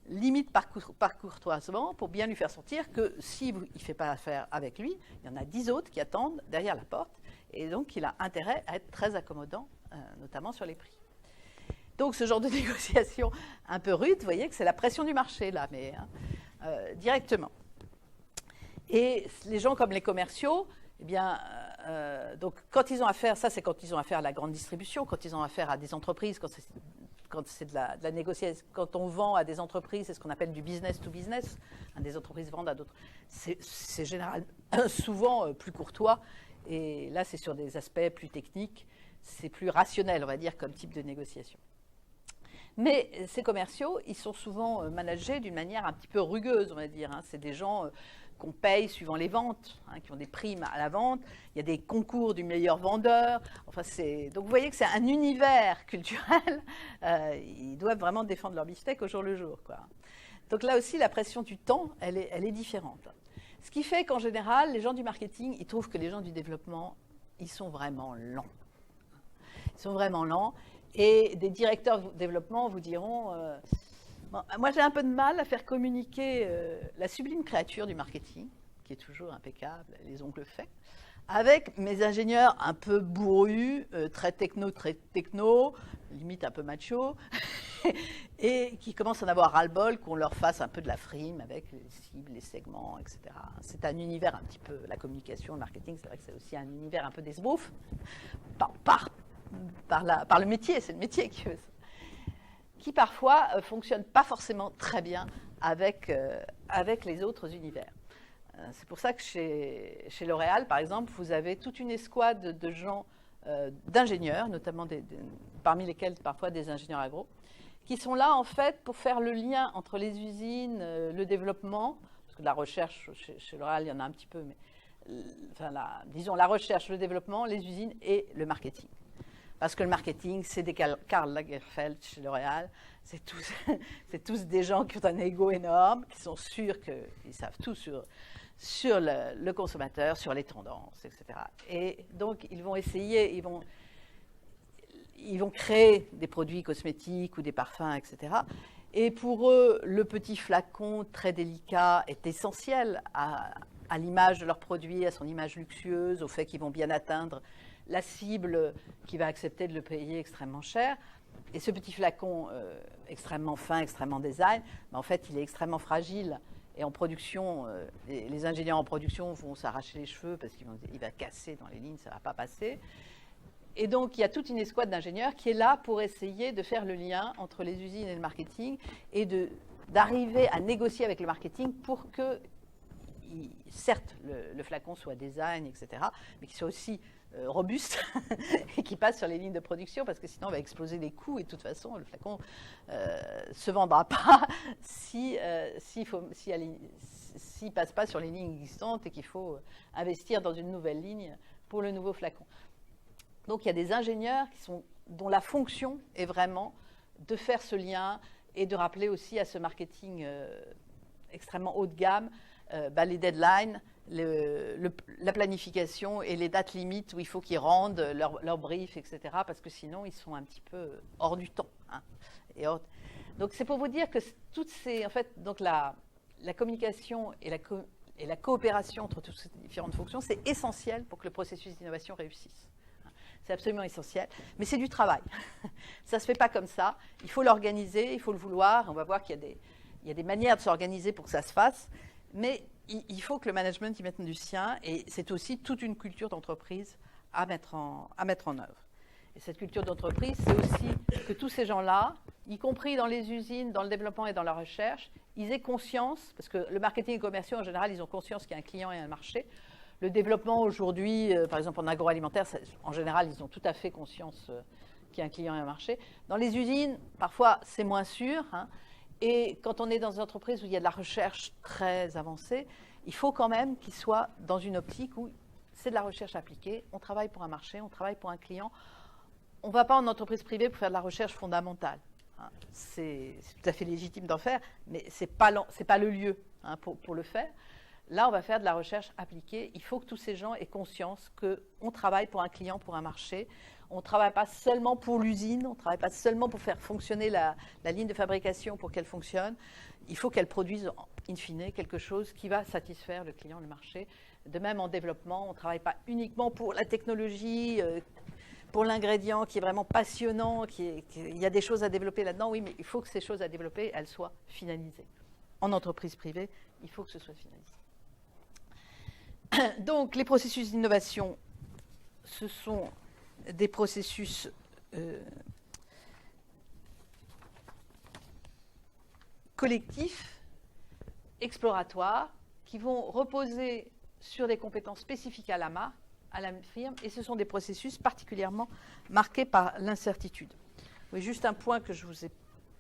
limite par courtoisement pour bien lui faire sentir que s'il ne fait pas affaire avec lui, il y en a 10 autres qui attendent derrière la porte. Et donc, il a intérêt à être très accommodant, notamment sur les prix. Donc, ce genre de négociation un peu rude, vous voyez que c'est la pression du marché, là, mais... directement. Et les gens comme les commerciaux, eh bien, donc quand ils ont affaire, ça c'est quand ils ont affaire à la grande distribution, quand ils ont affaire à des entreprises, quand c'est de la négociation, quand on vend à des entreprises, c'est ce qu'on appelle du business to business, des entreprises vendent à d'autres. C'est généralement souvent plus courtois, et là c'est sur des aspects plus techniques, c'est plus rationnel, on va dire, comme type de négociation. Mais ces commerciaux, ils sont souvent managés d'une manière un petit peu rugueuse, on va dire. C'est des gens qu'on paye suivant les ventes, qui ont des primes à la vente. Il y a des concours du meilleur vendeur. Enfin, donc vous voyez que c'est un univers culturel. Ils doivent vraiment défendre leur beefsteak au jour le jour, quoi. Donc là aussi, la pression du temps, elle est différente. Ce qui fait qu'en général, les gens du marketing, ils trouvent que les gens du développement, ils sont vraiment lents. Ils sont vraiment lents. Et des directeurs de développement vous diront moi j'ai un peu de mal à faire communiquer la sublime créature du marketing, qui est toujours impeccable, les ongles faits, avec mes ingénieurs un peu bourrus, très techno, limite un peu macho, et qui commencent à en avoir ras-le-bol qu'on leur fasse un peu de la frime avec les cibles, les segments, etc. C'est un univers un petit peu, la communication, le marketing, c'est vrai que c'est aussi un univers un peu d'esbrouf, par le métier, c'est le métier qui parfois fonctionne pas forcément très bien avec les autres univers. C'est pour ça que chez L'Oréal, par exemple, vous avez toute une escouade de gens, d'ingénieurs, notamment parmi lesquels parfois des ingénieurs agro, qui sont là en fait pour faire le lien entre les usines, le développement, parce que la recherche chez L'Oréal, il y en a un petit peu, mais disons la recherche, le développement, les usines et le marketing. Parce que le marketing, c'est des Karl Lagerfeld chez L'Oréal, c'est tous des gens qui ont un ego énorme, qui sont sûrs qu'ils savent tout sur le consommateur, sur les tendances, etc. Et donc, ils vont essayer, ils vont créer des produits cosmétiques ou des parfums, etc. Et pour eux, le petit flacon très délicat est essentiel à l'image de leur produit, à son image luxueuse, au fait qu'ils vont bien atteindre la cible qui va accepter de le payer extrêmement cher. Et ce petit flacon extrêmement fin, extrêmement design, en fait, il est extrêmement fragile. Et en production, les ingénieurs en production vont s'arracher les cheveux parce qu'il va casser dans les lignes, ça ne va pas passer. Et donc, il y a toute une escouade d'ingénieurs qui est là pour essayer de faire le lien entre les usines et le marketing et d'arriver à négocier avec le marketing pour que, certes, le flacon soit design, etc., mais qu'il soit aussi robuste et qui passe sur les lignes de production parce que sinon on va exploser les coûts et de toute façon le flacon se vendra pas s'il passe pas sur les lignes existantes et qu'il faut investir dans une nouvelle ligne pour le nouveau flacon. Donc il y a des ingénieurs dont la fonction est vraiment de faire ce lien et de rappeler aussi à ce marketing extrêmement haut de gamme les deadlines, la planification et les dates limites où il faut qu'ils rendent leur brief, etc. Parce que sinon, ils sont un petit peu hors du temps. Hein. Donc, c'est pour vous dire que toutes ces... En fait, donc la communication et la coopération entre toutes ces différentes fonctions, c'est essentiel pour que le processus d'innovation réussisse. C'est absolument essentiel. Mais c'est du travail. Ça ne se fait pas comme ça. Il faut l'organiser, il faut le vouloir. On va voir qu'il y a des manières de s'organiser pour que ça se fasse. Mais il faut que le management y mette du sien, et c'est aussi toute une culture d'entreprise à mettre en œuvre. Et cette culture d'entreprise, c'est aussi que tous ces gens-là, y compris dans les usines, dans le développement et dans la recherche, ils aient conscience, parce que le marketing et commerciaux, en général, ils ont conscience qu'il y a un client et un marché. Le développement aujourd'hui, par exemple en agroalimentaire, en général, ils ont tout à fait conscience qu'il y a un client et un marché. Dans les usines, parfois, c'est moins sûr, hein. Et quand on est dans une entreprise où il y a de la recherche très avancée, il faut quand même qu'il soit dans une optique où c'est de la recherche appliquée, on travaille pour un marché, on travaille pour un client. On ne va pas en entreprise privée pour faire de la recherche fondamentale. Hein. C'est tout à fait légitime d'en faire, mais ce n'est pas le lieu pour le faire. Là, on va faire de la recherche appliquée. Il faut que tous ces gens aient conscience qu'on travaille pour un client, pour un marché. On ne travaille pas seulement pour l'usine, on ne travaille pas seulement pour faire fonctionner la ligne de fabrication pour qu'elle fonctionne. Il faut qu'elle produise, in fine, quelque chose qui va satisfaire le client, le marché. De même, en développement, on ne travaille pas uniquement pour la technologie, pour l'ingrédient qui est vraiment passionnant, il y a des choses à développer là-dedans, oui, mais il faut que ces choses à développer, elles soient finalisées. En entreprise privée, il faut que ce soit finalisé. Donc, les processus d'innovation, ce sont des processus collectifs, exploratoires, qui vont reposer sur des compétences spécifiques à la firme, et ce sont des processus particulièrement marqués par l'incertitude. Oui, juste un point que je ne vous ai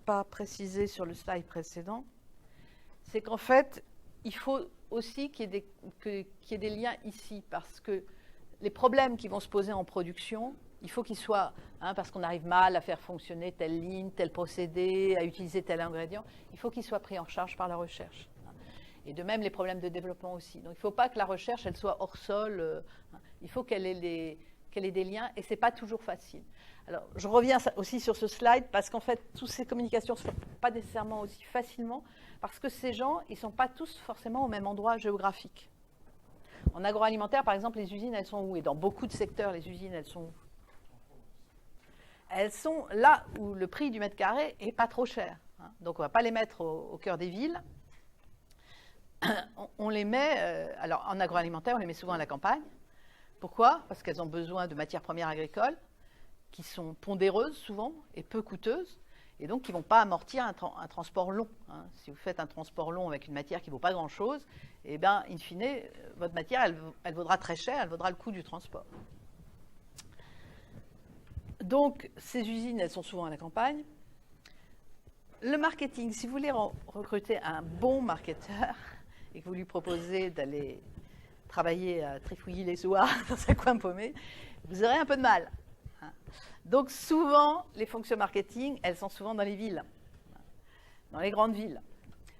pas précisé sur le slide précédent, c'est qu'en fait, il faut aussi qu'il y ait des liens ici, parce que les problèmes qui vont se poser en production, il faut qu'ils soient, parce qu'on arrive mal à faire fonctionner telle ligne, tel procédé, à utiliser tel ingrédient, il faut qu'ils soient pris en charge par la recherche. Et de même, les problèmes de développement aussi. Donc, il ne faut pas que la recherche, elle soit hors sol. Il faut qu'elle ait des liens, et ce n'est pas toujours facile. Alors, je reviens aussi sur ce slide, parce qu'en fait, toutes ces communications ne se font pas nécessairement aussi facilement, parce que ces gens, ils ne sont pas tous forcément au même endroit géographique. En agroalimentaire, par exemple, les usines, elles sont où? Et dans beaucoup de secteurs, les usines, elles sont où? Elles sont là où le prix du mètre carré n'est pas trop cher. Donc, on ne va pas les mettre au cœur des villes. On les met, alors en agroalimentaire, on les met souvent à la campagne. Pourquoi? Parce qu'elles ont besoin de matières premières agricoles qui sont pondéreuses souvent et peu coûteuses. et donc qui ne vont pas amortir un transport long. Hein. Si vous faites un transport long avec une matière qui ne vaut pas grand-chose, eh bien, in fine, votre matière, elle vaudra très cher, elle vaudra le coût du transport. Donc, ces usines, elles sont souvent à la campagne. Le marketing, si vous voulez recruter un bon marketeur et que vous lui proposez d'aller travailler à Trifouilly-les-Ouards dans un coin paumé, vous aurez un peu de mal. Donc souvent, les fonctions marketing, elles sont souvent dans les villes, dans les grandes villes.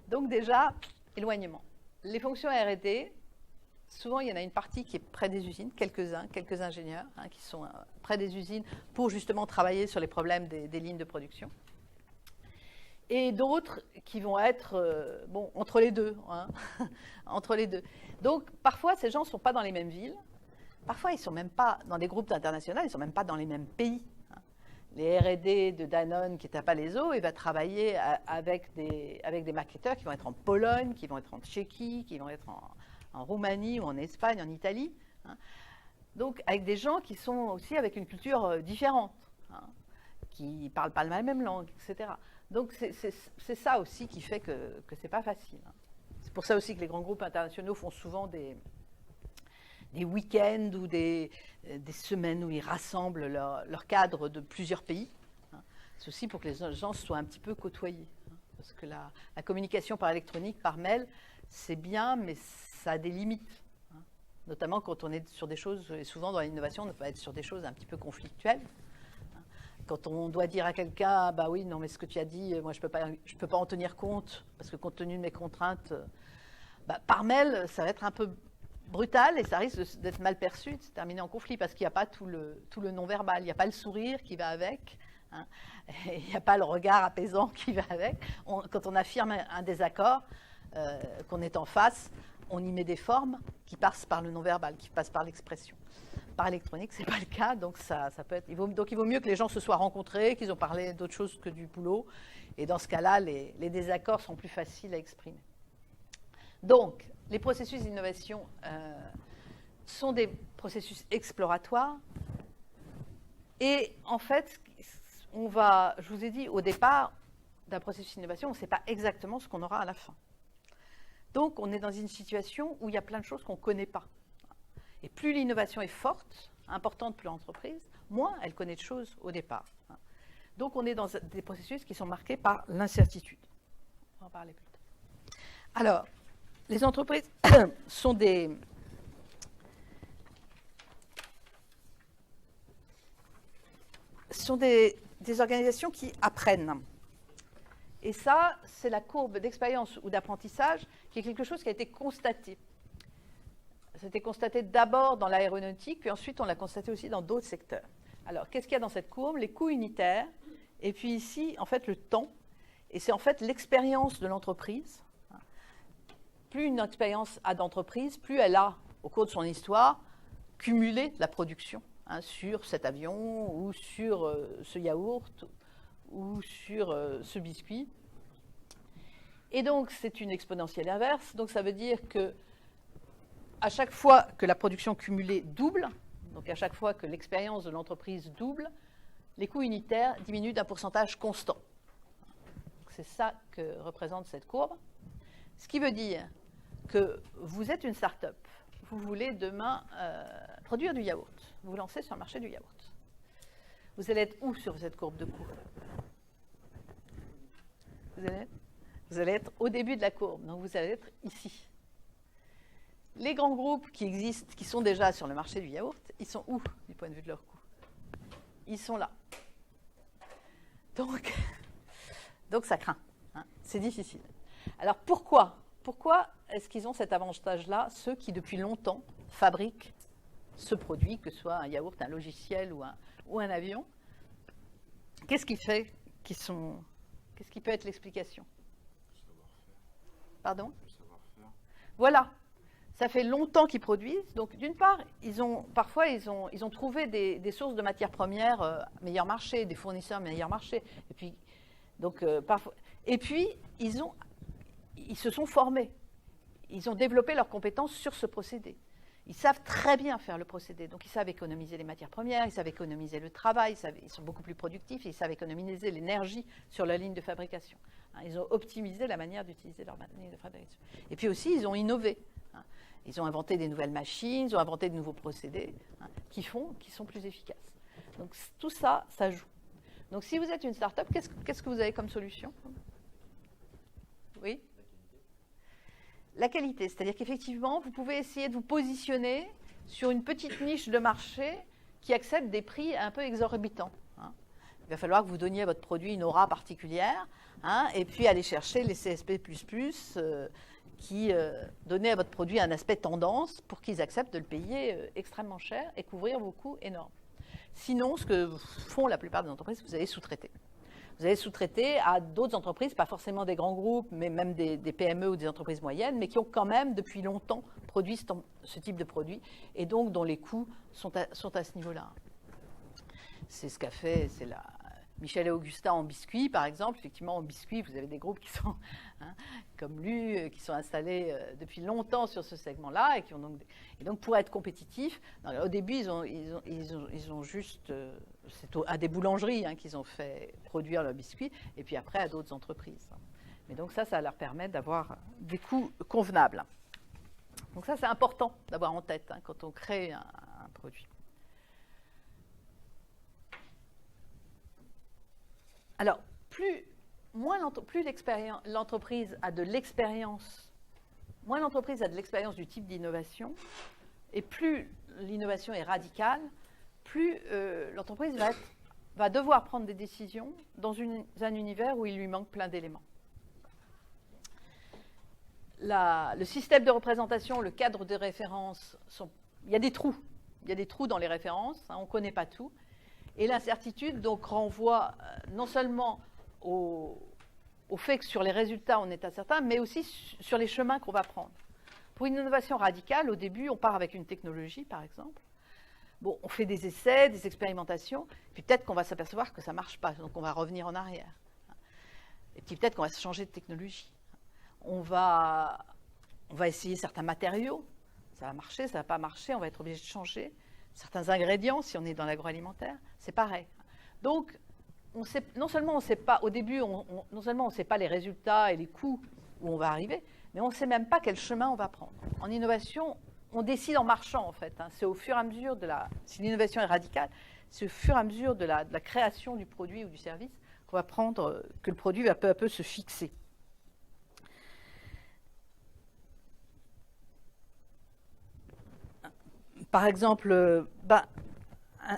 Donc déjà, éloignement. Les fonctions R&D, souvent il y en a une partie qui est près des usines, quelques ingénieurs qui sont près des usines pour justement travailler sur les problèmes des lignes de production. Et d'autres qui vont être entre les deux. Entre les deux. Donc, parfois, ces gens ne sont pas dans les mêmes villes. Parfois, ils ne sont même pas dans des groupes internationaux, ils ne sont même pas dans les mêmes pays. Les R&D de Danone qui est à Palaiseau, il va travailler avec des marketeurs qui vont être en Pologne, qui vont être en Tchéquie, qui vont être en Roumanie ou en Espagne, en Italie. Donc, avec des gens qui sont aussi avec une culture différente, qui ne parlent pas la même langue, etc. Donc, c'est ça aussi qui fait que ce n'est pas facile. C'est pour ça aussi que les grands groupes internationaux font souvent des week-ends ou des semaines où ils rassemblent leurs cadres de plusieurs pays. C'est aussi pour que les gens soient un petit peu côtoyés. Parce que la communication par électronique, par mail, c'est bien, mais ça a des limites. Notamment quand on est sur des choses, et souvent dans l'innovation, on peut être sur des choses un petit peu conflictuelles. Quand on doit dire à quelqu'un, bah oui, non, mais ce que tu as dit, moi, je peux pas en tenir compte, parce que compte tenu de mes contraintes, par mail, ça va être un peu brutal et ça risque d'être mal perçu, de se terminer en conflit, parce qu'il n'y a pas tout le non-verbal, il n'y a pas le sourire qui va avec, il n'y a pas le regard apaisant qui va avec. Quand on affirme un désaccord, qu'on est en face, on y met des formes qui passent par le non-verbal, qui passent par l'expression. Par électronique, ce n'est pas le cas, donc ça peut être. Donc il vaut mieux que les gens se soient rencontrés, qu'ils ont parlé d'autre chose que du boulot. Et dans ce cas-là, les désaccords sont plus faciles à exprimer. Donc, les processus d'innovation sont des processus exploratoires. Et en fait, je vous ai dit au départ d'un processus d'innovation, on ne sait pas exactement ce qu'on aura à la fin. Donc, on est dans une situation où il y a plein de choses qu'on ne connaît pas. Et plus l'innovation est forte, importante pour l'entreprise, moins elle connaît de choses au départ. Donc on est dans des processus qui sont marqués par l'incertitude. On va en parler plus tard. Alors, les entreprises sont des organisations qui apprennent. Et ça, c'est la courbe d'expérience ou d'apprentissage qui est quelque chose qui a été constaté. C'était constaté d'abord dans l'aéronautique, puis ensuite on l'a constaté aussi dans d'autres secteurs. Alors, qu'est-ce qu'il y a dans cette courbe? Les coûts unitaires, et puis ici, en fait, le temps. Et c'est en fait l'expérience de l'entreprise. Plus une expérience a d'entreprise, plus elle a, au cours de son histoire, cumulé la production sur cet avion, ou sur ce yaourt, ou sur ce biscuit. Et donc, c'est une exponentielle inverse. Donc, ça veut dire que à chaque fois que la production cumulée double, donc à chaque fois que l'expérience de l'entreprise double, les coûts unitaires diminuent d'un pourcentage constant. C'est ça que représente cette courbe. Ce qui veut dire que vous êtes une start-up, vous voulez demain produire du yaourt, vous vous lancez sur le marché du yaourt. Vous allez être où sur cette courbe de coûts? Vous allez être au début de la courbe, donc vous allez être ici. Les grands groupes qui existent, qui sont déjà sur le marché du yaourt, ils sont où du point de vue de leur coût? Ils sont là. Donc ça craint. C'est difficile. Alors pourquoi est-ce qu'ils ont cet avantage-là, ceux qui depuis longtemps fabriquent ce produit, que ce soit un yaourt, un logiciel ou un avion? Qu'est-ce qui fait qu'est-ce qui peut être l'explication? Le savoir-faire. Pardon? Le savoir-faire. Voilà. Ça fait longtemps qu'ils produisent. Donc, d'une part, parfois, ils ont trouvé des sources de matières premières meilleur marché, des fournisseurs meilleur marché. Et puis, ils se sont formés. Ils ont développé leurs compétences sur ce procédé. Ils savent très bien faire le procédé. Donc, ils savent économiser les matières premières, ils savent économiser le travail, ils sont beaucoup plus productifs, et ils savent économiser l'énergie sur la ligne de fabrication. Ils ont optimisé la manière d'utiliser leur ligne de fabrication. Et puis aussi, ils ont innové. Ils ont inventé des nouvelles machines, ils ont inventé de nouveaux procédés qui sont plus efficaces. Donc, tout ça, ça joue. Donc, si vous êtes une start-up, qu'est-ce que vous avez comme solution? Oui? La qualité, c'est-à-dire qu'effectivement, vous pouvez essayer de vous positionner sur une petite niche de marché qui accepte des prix un peu exorbitants. Il va falloir que vous donniez à votre produit une aura particulière, et puis aller chercher les CSP++, qui donnaient à votre produit un aspect tendance pour qu'ils acceptent de le payer extrêmement cher et couvrir vos coûts énormes. Sinon, ce que font la plupart des entreprises, vous allez sous-traiter. Vous allez sous-traiter à d'autres entreprises, pas forcément des grands groupes, mais même des PME ou des entreprises moyennes, mais qui ont quand même depuis longtemps produit ce type de produit, et donc dont les coûts sont à ce niveau-là. C'est ce qu'a fait, Michel et Augustin en biscuits, par exemple. Effectivement, en biscuits, vous avez des groupes qui sont, comme lui, qui sont installés depuis longtemps sur ce segment-là, et donc pour être compétitifs, au début, ils ont juste, c'est à des boulangeries qu'ils ont fait produire leurs biscuits, et puis après à d'autres entreprises. Mais donc ça leur permet d'avoir des coûts convenables. Donc ça, c'est important d'avoir en tête quand on crée un produit. Alors, plus l'entreprise a de l'expérience, moins l'entreprise a de l'expérience du type d'innovation, et plus l'innovation est radicale, plus l'entreprise va devoir prendre des décisions dans un univers où il lui manque plein d'éléments. Le système de représentation, le cadre de référence, il y a des trous. Il y a des trous dans les références, on ne connaît pas tout. Et l'incertitude donc renvoie non seulement au fait que sur les résultats on est incertain, mais aussi sur les chemins qu'on va prendre. Pour une innovation radicale, au début, on part avec une technologie, par exemple. Bon, on fait des essais, des expérimentations, puis peut-être qu'on va s'apercevoir que ça ne marche pas, donc on va revenir en arrière. Et puis peut-être qu'on va changer de technologie. On va essayer certains matériaux, ça va marcher, ça ne va pas marcher, on va être obligé de changer. Certains ingrédients, si on est dans l'agroalimentaire, c'est pareil. Donc, non seulement on ne sait pas, au début, non seulement on ne sait pas les résultats et les coûts où on va arriver, mais on ne sait même pas quel chemin on va prendre. En innovation, on décide en marchant, en fait. C'est au fur et à mesure si l'innovation est radicale, c'est au fur et à mesure de la création du produit ou du service qu'on va prendre, que le produit va peu à peu se fixer. Par exemple,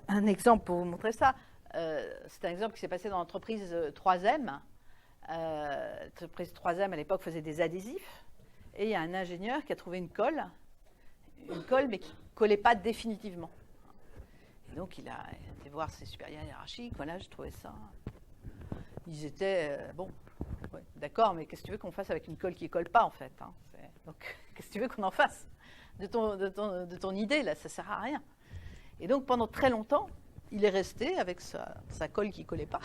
un exemple pour vous montrer ça, c'est un exemple qui s'est passé dans l'entreprise 3M. L'entreprise 3M, à l'époque, faisait des adhésifs. Et il y a un ingénieur qui a trouvé une colle mais qui ne collait pas définitivement. Et donc, il a été voir ses supérieurs hiérarchiques. Voilà, j'ai trouvé ça. Ils étaient, ouais, d'accord, mais qu'est-ce que tu veux qu'on fasse avec une colle qui ne colle pas, en fait, donc, qu'est-ce que tu veux qu'on en fasse de ton idée, là, ça ne sert à rien. Et donc, pendant très longtemps, il est resté avec sa colle qui ne collait pas.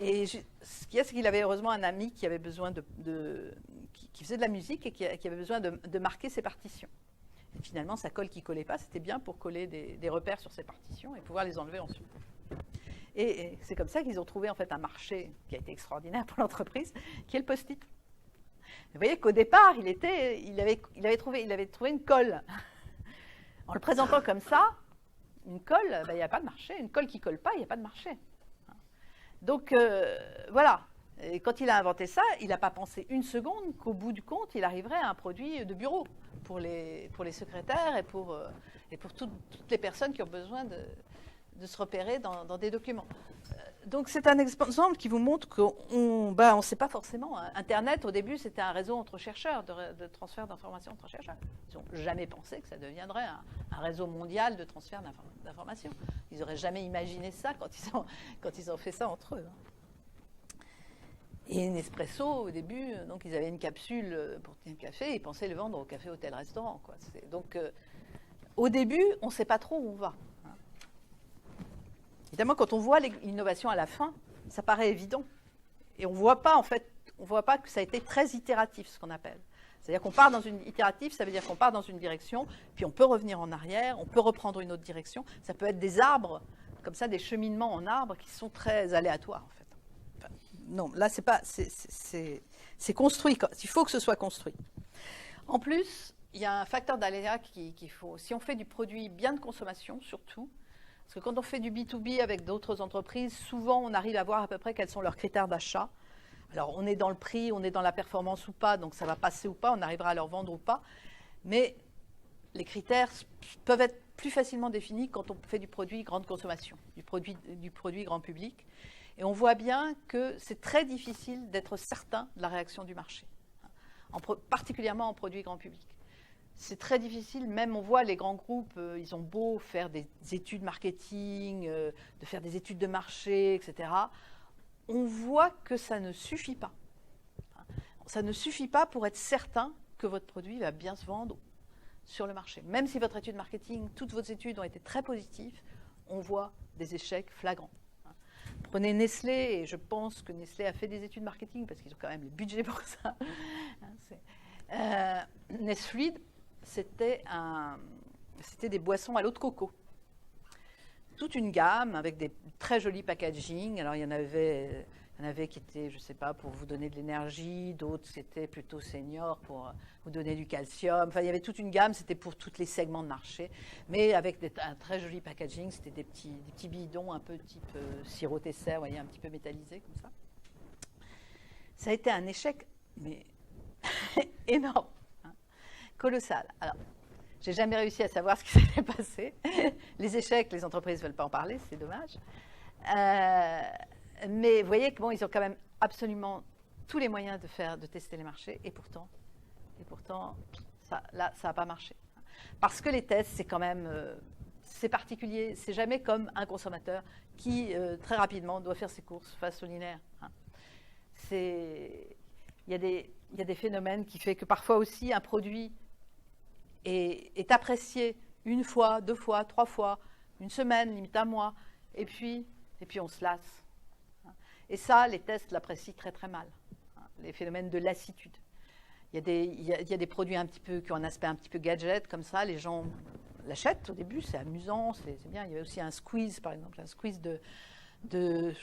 et ce qu'il y a, c'est qu'il avait heureusement un ami qui avait besoin qui faisait de la musique et qui avait besoin de marquer ses partitions. Et finalement, sa colle qui ne collait pas, c'était bien pour coller des repères sur ses partitions et pouvoir les enlever ensuite. Et c'est comme ça qu'ils ont trouvé en fait un marché qui a été extraordinaire pour l'entreprise, qui est le post-it. Vous voyez qu'au départ, il avait trouvé une colle. En le présentant comme ça, une colle, il n'y a pas de marché. Une colle qui ne colle pas, il n'y a pas de marché. Donc, voilà. Et quand il a inventé ça, il n'a pas pensé une seconde qu'au bout du compte, il arriverait à un produit de bureau pour les secrétaires et pour toutes les personnes qui ont besoin de se repérer dans des documents. Donc, c'est un exemple qui vous montre qu'on ne sait pas forcément. Internet, au début, c'était un réseau entre chercheurs, de transfert d'informations entre chercheurs. Ils n'ont jamais pensé que ça deviendrait un réseau mondial de transfert d'informations. Ils n'auraient jamais imaginé ça quand ils ont fait ça entre eux. Et Nespresso, au début, donc, ils avaient une capsule pour tenir le café, et ils pensaient le vendre au café, hôtel, restaurant. Donc, au début, on ne sait pas trop où on va. Évidemment, quand on voit l'innovation à la fin, ça paraît évident. Et on ne voit pas, en fait, que ça a été très itératif, ce qu'on appelle. C'est-à-dire qu'on part dans une itérative, ça veut dire qu'on part dans une direction, puis on peut revenir en arrière, on peut reprendre une autre direction. Ça peut être des arbres, comme ça, des cheminements en arbres qui sont très aléatoires, en fait. Enfin, non, là, c'est pas... C'est construit, il faut que ce soit construit. En plus, il y a un facteur d'aléa qu'il faut... Si on fait du produit bien de consommation, surtout, parce que quand on fait du B2B avec d'autres entreprises, souvent, on arrive à voir à peu près quels sont leurs critères d'achat. Alors, on est dans le prix, on est dans la performance ou pas, donc ça va passer ou pas, on arrivera à leur vendre ou pas. Mais les critères peuvent être plus facilement définis quand on fait du produit grande consommation, du produit grand public. Et on voit bien que c'est très difficile d'être certain de la réaction du marché, particulièrement en produit grand public. C'est très difficile, même on voit les grands groupes, ils ont beau faire des études marketing, de faire des études de marché, etc. On voit que ça ne suffit pas. Ça ne suffit pas pour être certain que votre produit va bien se vendre sur le marché. Même si votre étude marketing, toutes vos études ont été très positives, on voit des échecs flagrants. Prenez Nestlé, et je pense que Nestlé a fait des études marketing parce qu'ils ont quand même les budgets pour ça. Nesfluid, c'était des boissons à l'eau de coco. Toute une gamme avec des très jolis packaging. Alors, il y en avait qui étaient, je ne sais pas, pour vous donner de l'énergie, d'autres c'était plutôt senior pour vous donner du calcium. Enfin, il y avait toute une gamme, c'était pour tous les segments de marché, mais avec un très joli packaging. C'était des petits bidons un peu type sirop Tesser, vous voyez, un petit peu métallisé comme ça. Ça a été un échec, mais énorme, hein, colossal. Alors, j'ai jamais réussi à savoir ce qui s'était passé. Les échecs, les entreprises ne veulent pas en parler, c'est dommage. Mais vous voyez que bon, ils ont quand même absolument tous les moyens de tester les marchés, et pourtant ça n'a pas marché. Parce que les tests, c'est quand même, c'est particulier. C'est jamais comme un consommateur qui très rapidement doit faire ses courses face au linéaire. Hein. Il y a des phénomènes qui font que parfois aussi un produit est apprécié une fois, 2 fois, 3 fois, une semaine, limite un mois, et puis on se lasse. Et ça, les tests l'apprécient très très mal, les phénomènes de lassitude. Il y a des produits un petit peu qui ont un aspect un petit peu gadget, comme ça, les gens l'achètent au début, c'est amusant, c'est bien. Il y avait aussi un squeeze, par exemple, un squeeze du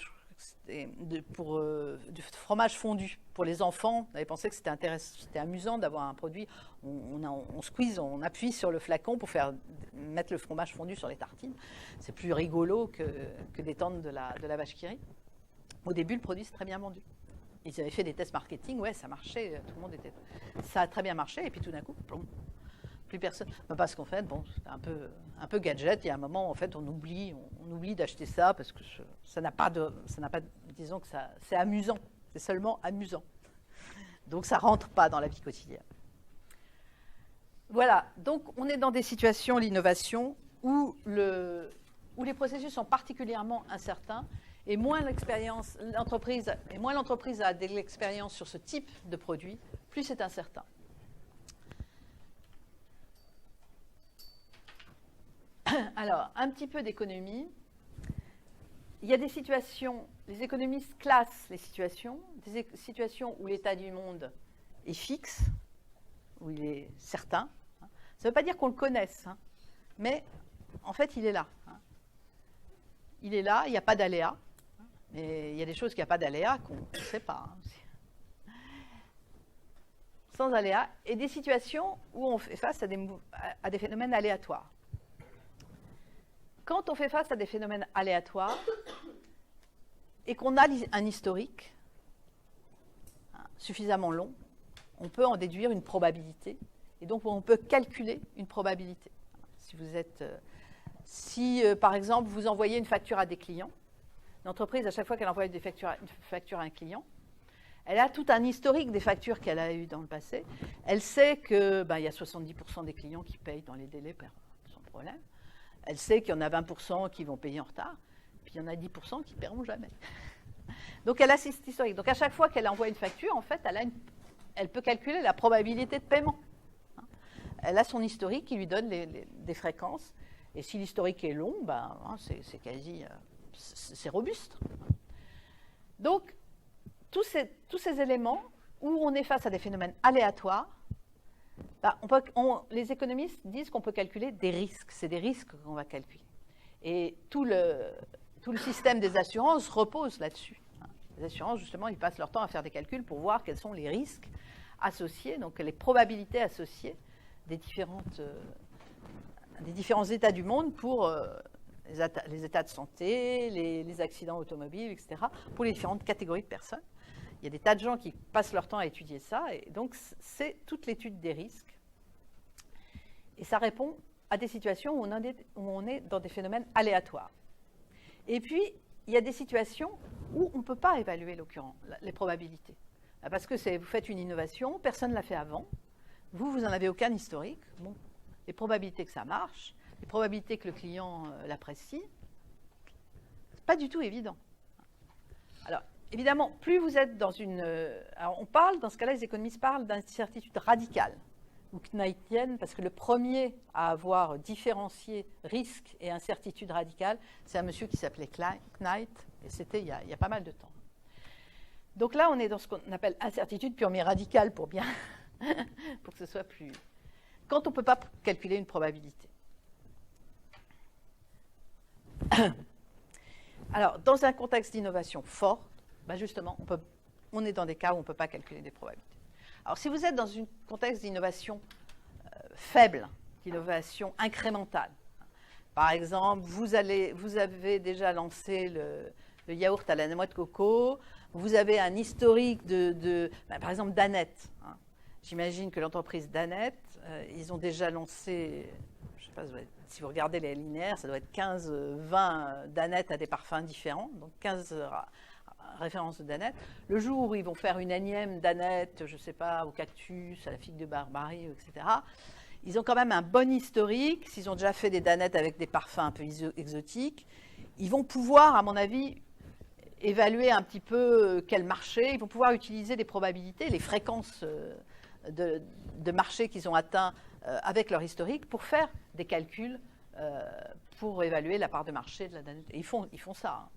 fromage fondu pour les enfants. On avait pensé que c'était amusant d'avoir un produit. On squeeze, on appuie sur le flacon pour mettre le fromage fondu sur les tartines. C'est plus rigolo que d'étendre de la vache qui rit. Au début, le produit s'est très bien vendu. Ils avaient fait des tests marketing, ouais, ça marchait, tout le monde était... Ça a très bien marché, et puis tout d'un coup, plomb, plus personne... Parce qu'en fait, bon, c'était un peu gadget, il y a un moment, en fait, on oublie d'acheter ça, parce que ça n'a pas, disons que c'est amusant, c'est seulement amusant. Donc ça ne rentre pas dans la vie quotidienne. Voilà, donc on est dans des situations, l'innovation, où les processus sont particulièrement incertains, et moins l'entreprise a de l'expérience sur ce type de produit, plus c'est incertain. Alors, un petit peu d'économie. Il y a des situations, les économistes classent les situations, des situations où l'état du monde est fixe, où il est certain. Ça ne veut pas dire qu'on le connaisse, hein, mais en fait, il est là. Il est là, il n'y a pas d'aléa. Mais il y a des choses qui n'ont pas d'aléa qu'on ne sait pas. Hein. Sans aléa. Et des situations où on fait face à des phénomènes aléatoires. Quand on fait face à des phénomènes aléatoires et qu'on a un historique suffisamment long, on peut en déduire une probabilité. Et donc, on peut calculer une probabilité. Si par exemple, vous envoyez une facture à des clients, l'entreprise, à chaque fois qu'elle envoie une facture à un client, elle a tout un historique des factures qu'elle a eues dans le passé. Elle sait qu'il y a 70% des clients qui payent dans les délais sans problème. Elle sait qu'il y en a 20% qui vont payer en retard, puis il y en a 10% qui ne paieront jamais. Donc elle a cet historique. Donc à chaque fois qu'elle envoie une facture, en fait, elle peut calculer la probabilité de paiement. Elle a son historique qui lui donne des fréquences. Et si l'historique est long, c'est quasi... c'est robuste. Donc, tous ces éléments où on est face à des phénomènes aléatoires, Les économistes disent qu'on peut calculer des risques. C'est des risques qu'on va calculer. Et tout le système des assurances repose là-dessus. Les assurances, justement, ils passent leur temps à faire des calculs pour voir quels sont les risques associés, donc les probabilités associées des différents états du monde pour les états de santé, les accidents automobiles, etc., pour les différentes catégories de personnes. Il y a des tas de gens qui passent leur temps à étudier ça, et donc c'est toute l'étude des risques. Et ça répond à des situations où on est dans des phénomènes aléatoires. Et puis, il y a des situations où on ne peut pas évaluer les probabilités. Parce que vous faites une innovation, personne ne l'a fait avant, vous n'en avez aucun historique. Bon, les probabilités que ça marche, les probabilités que le client l'apprécie, c'est pas du tout évident. Alors, évidemment, plus vous êtes dans une... alors, dans ce cas-là, les économistes parlent d'incertitude radicale, ou knightienne, parce que le premier à avoir différencié risque et incertitude radicale, c'est un monsieur qui s'appelait Knight, et c'était il y a pas mal de temps. Donc là, on est dans ce qu'on appelle incertitude, puis on met radicale pour bien... pour que ce soit plus... Quand on ne peut pas calculer une probabilité. Alors, dans un contexte d'innovation forte, justement, on est dans des cas où on ne peut pas calculer des probabilités. Alors, si vous êtes dans un contexte d'innovation faible, d'innovation incrémentale, par exemple, vous avez déjà lancé le yaourt à la noix de coco, vous avez un historique par exemple, Danette. J'imagine que l'entreprise Danette, ils ont déjà lancé, je ne sais pas, si vous regardez les linéaires, ça doit être 15-20 Danette à des parfums différents, donc 15 références de Danette. Le jour où ils vont faire une énième Danette, je ne sais pas, au cactus, à la figue de Barbarie, etc., ils ont quand même un bon historique. S'ils ont déjà fait des Danettes avec des parfums un peu exotiques, ils vont pouvoir, à mon avis, évaluer un petit peu quel marché. Ils vont pouvoir utiliser les probabilités, les fréquences de marché qu'ils ont atteints avec leur historique pour faire des calculs pour évaluer la part de marché de la Danette. Et ils font ça. Hein.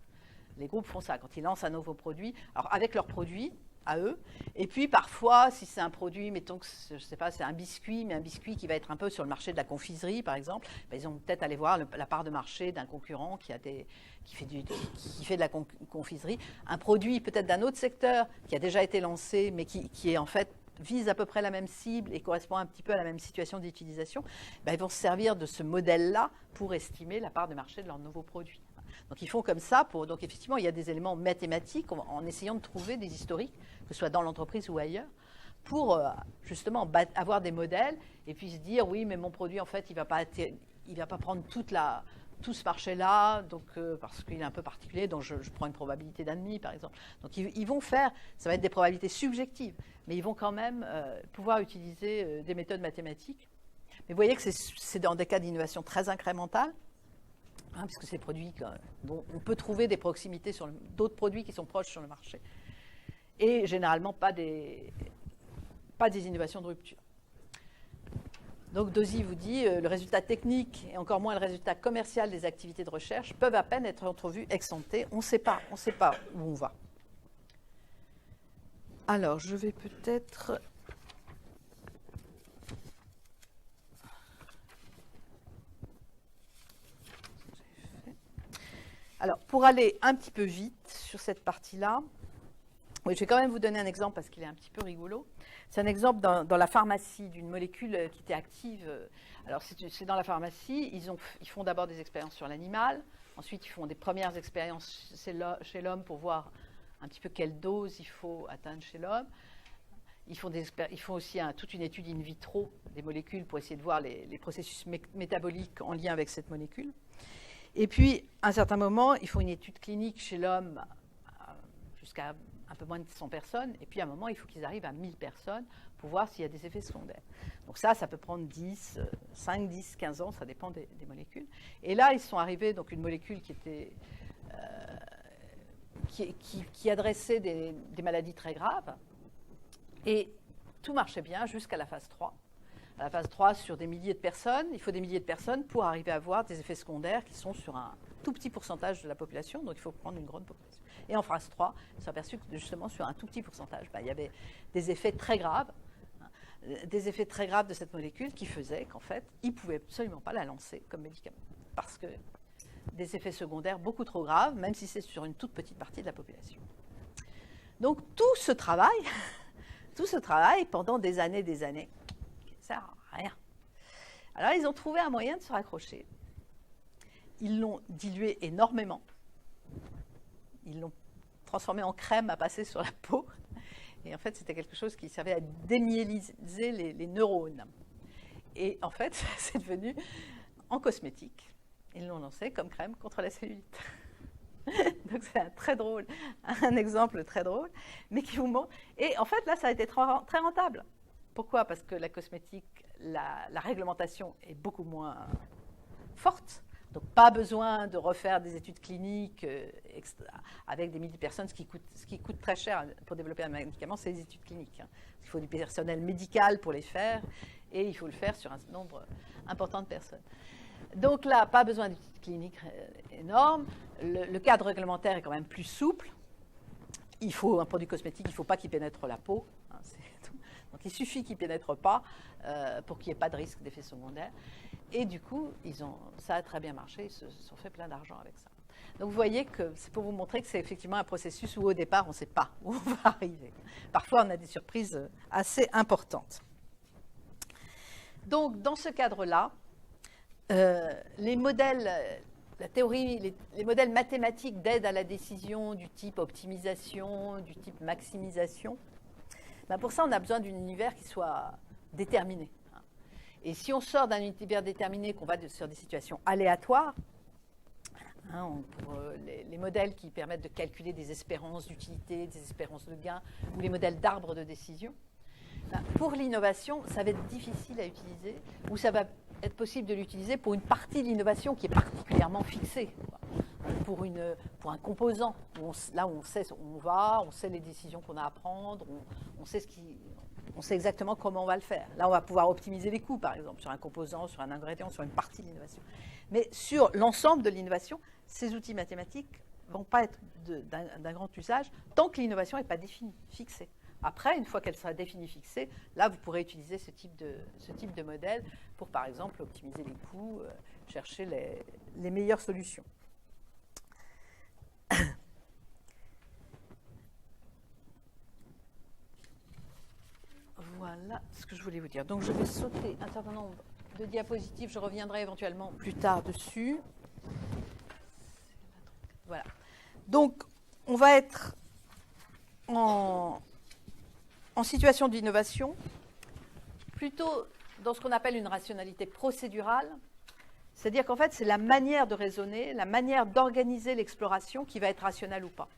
Les groupes font ça quand ils lancent un nouveau produit, alors avec leurs produits à eux, et puis parfois, si c'est un produit, mettons que, je ne sais pas, c'est un biscuit, mais un biscuit qui va être un peu sur le marché de la confiserie, par exemple, ils ont peut-être aller voir la part de marché d'un concurrent qui fait de la confiserie, un produit peut-être d'un autre secteur qui a déjà été lancé, mais qui est en fait vise à peu près la même cible et correspond un petit peu à la même situation d'utilisation, ils vont se servir de ce modèle-là pour estimer la part de marché de leur nouveau produit. Donc ils font comme ça, donc effectivement il y a des éléments mathématiques en essayant de trouver des historiques, que ce soit dans l'entreprise ou ailleurs, pour justement avoir des modèles et puis se dire oui mais mon produit en fait il va pas prendre tout ce marché-là, donc parce qu'il est un peu particulier, donc je prends une probabilité d'un demi par exemple. Donc ils vont faire, ça va être des probabilités subjectives, mais ils vont quand même pouvoir utiliser des méthodes mathématiques. Mais vous voyez que c'est dans des cas d'innovation très incrémentale. Puisque c'est des produits dont on peut trouver des proximités sur d'autres produits qui sont proches sur le marché. Et généralement, pas des innovations de rupture. Donc Dozy vous dit, le résultat technique et encore moins le résultat commercial des activités de recherche peuvent à peine être entrevus ex ante. On ne sait pas où on va. Alors, je vais peut-être... Alors, pour aller un petit peu vite sur cette partie-là, oui, je vais quand même vous donner un exemple parce qu'il est un petit peu rigolo. C'est un exemple dans la pharmacie d'une molécule qui était active. Alors, c'est dans la pharmacie. Ils font d'abord des expériences sur l'animal. Ensuite, ils font des premières expériences chez l'homme pour voir un petit peu quelle dose il faut atteindre chez l'homme. Ils font aussi toute une étude in vitro des molécules pour essayer de voir les processus métaboliques en lien avec cette molécule. Et puis, à un certain moment, il faut une étude clinique chez l'homme jusqu'à un peu moins de 100 personnes. Et puis, à un moment, il faut qu'ils arrivent à 1000 personnes pour voir s'il y a des effets secondaires. Donc ça peut prendre 5, 10, 15 ans, ça dépend des molécules. Et là, ils sont arrivés, donc une molécule qui adressait des maladies très graves. Et tout marchait bien jusqu'à la phase 3. À la phase 3, sur des milliers de personnes, il faut des milliers de personnes pour arriver à avoir des effets secondaires qui sont sur un tout petit pourcentage de la population, donc il faut prendre une grande population. Et en phase 3, ils se sont aperçus que justement sur un tout petit pourcentage, il y avait des effets très graves. des effets très graves de cette molécule qui faisaient qu'en fait, ils ne pouvaient absolument pas la lancer comme médicament. Parce que des effets secondaires beaucoup trop graves, même si c'est sur une toute petite partie de la population. Donc tout ce travail pendant des années, qui ne sert à rien. Alors ils ont trouvé un moyen de se raccrocher. Ils l'ont dilué énormément. Ils l'ont transformé en crème à passer sur la peau. Et en fait, c'était quelque chose qui servait à démyéliser les neurones. Et en fait, c'est devenu en cosmétique. Ils l'ont lancé comme crème contre la cellulite. Donc c'est un exemple très drôle, mais qui vous montre. Et en fait, là, ça a été très rentable. Pourquoi? Parce que la cosmétique, la réglementation est beaucoup moins forte. Donc, pas besoin de refaire des études cliniques avec des milliers de personnes. Ce qui coûte très cher pour développer un médicament, c'est les études cliniques. Il faut du personnel médical pour les faire, et il faut le faire sur un nombre important de personnes. Donc là, pas besoin d'études cliniques énormes. Le cadre réglementaire est quand même plus souple. Il faut un produit cosmétique, il ne faut pas qu'il pénètre la peau. Donc, il suffit qu'il ne pénètre pas pour qu'il n'y ait pas de risque d'effet secondaire. Et du coup, ça a très bien marché, ils se sont fait plein d'argent avec ça. Donc vous voyez que c'est pour vous montrer que c'est effectivement un processus où au départ, on ne sait pas où on va arriver. Parfois, on a des surprises assez importantes. Donc dans ce cadre-là, les modèles, la théorie, les modèles mathématiques d'aide à la décision du type optimisation, du type maximisation, ben pour ça, on a besoin d'un univers qui soit déterminé. Et si on sort d'un univers déterminé, qu'on va sur des situations aléatoires, pour les modèles qui permettent de calculer des espérances d'utilité, des espérances de gain, ou les modèles d'arbres de décision, pour l'innovation, ça va être difficile à utiliser, ou ça va être possible de l'utiliser pour une partie de l'innovation qui est particulièrement fixée. Pour un composant, là où on sait où on va, on sait les décisions qu'on a à prendre, on sait exactement comment on va le faire. Là, on va pouvoir optimiser les coûts, par exemple, sur un composant, sur un ingrédient, sur une partie de l'innovation. Mais sur l'ensemble de l'innovation, ces outils mathématiques ne vont pas être d'un grand usage tant que l'innovation n'est pas définie, fixée. Après, une fois qu'elle sera définie, fixée, là, vous pourrez utiliser ce type de modèle pour, par exemple, optimiser les coûts, chercher les meilleures solutions. Voilà ce que je voulais vous dire. Donc, je vais sauter un certain nombre de diapositives. Je reviendrai éventuellement plus tard dessus. Voilà. Donc, on va être en situation d'innovation, plutôt dans ce qu'on appelle une rationalité procédurale. C'est-à-dire qu'en fait, c'est la manière de raisonner, la manière d'organiser l'exploration qui va être rationnelle ou pas.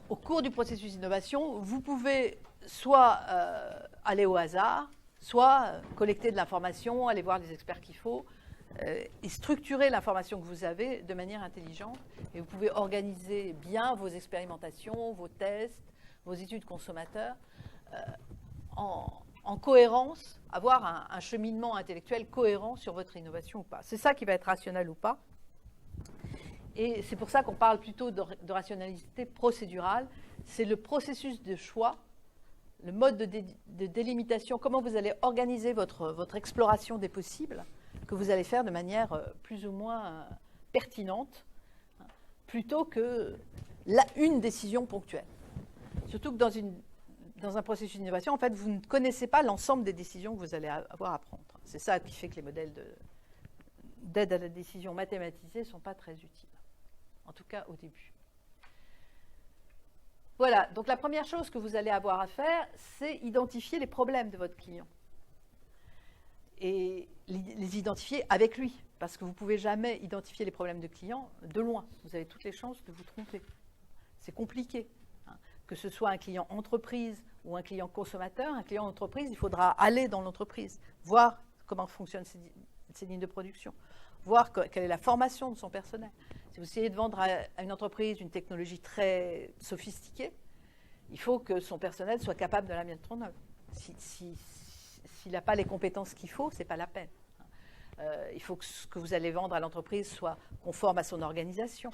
Au cours du processus d'innovation, vous pouvez soit aller au hasard, soit collecter de l'information, aller voir les experts qu'il faut, et structurer l'information que vous avez de manière intelligente. Et vous pouvez organiser bien vos expérimentations, vos tests, vos études consommateurs en cohérence, avoir un cheminement intellectuel cohérent sur votre innovation ou pas. C'est ça qui va être rationnel ou pas. Et c'est pour ça qu'on parle plutôt de rationalité procédurale. C'est le processus de choix, le mode de délimitation, comment vous allez organiser votre exploration des possibles, que vous allez faire de manière plus ou moins pertinente, plutôt que une décision ponctuelle. Surtout que dans un processus d'innovation, en fait, vous ne connaissez pas l'ensemble des décisions que vous allez avoir à prendre. C'est ça qui fait que les modèles d'aide à la décision mathématisés ne sont pas très utiles. En tout cas, au début. Voilà, donc la première chose que vous allez avoir à faire, c'est identifier les problèmes de votre client. Et les identifier avec lui, parce que vous ne pouvez jamais identifier les problèmes de client de loin. Vous avez toutes les chances de vous tromper. C'est compliqué. Que ce soit un client entreprise ou un client consommateur, un client entreprise, il faudra aller dans l'entreprise, voir comment fonctionnent ces lignes de production, voir quelle est la formation de son personnel. Si vous essayez de vendre à une entreprise une technologie très sophistiquée, il faut que son personnel soit capable de la mettre en œuvre. S'il n'a pas les compétences qu'il faut, ce n'est pas la peine. Il faut que ce que vous allez vendre à l'entreprise soit conforme à son organisation,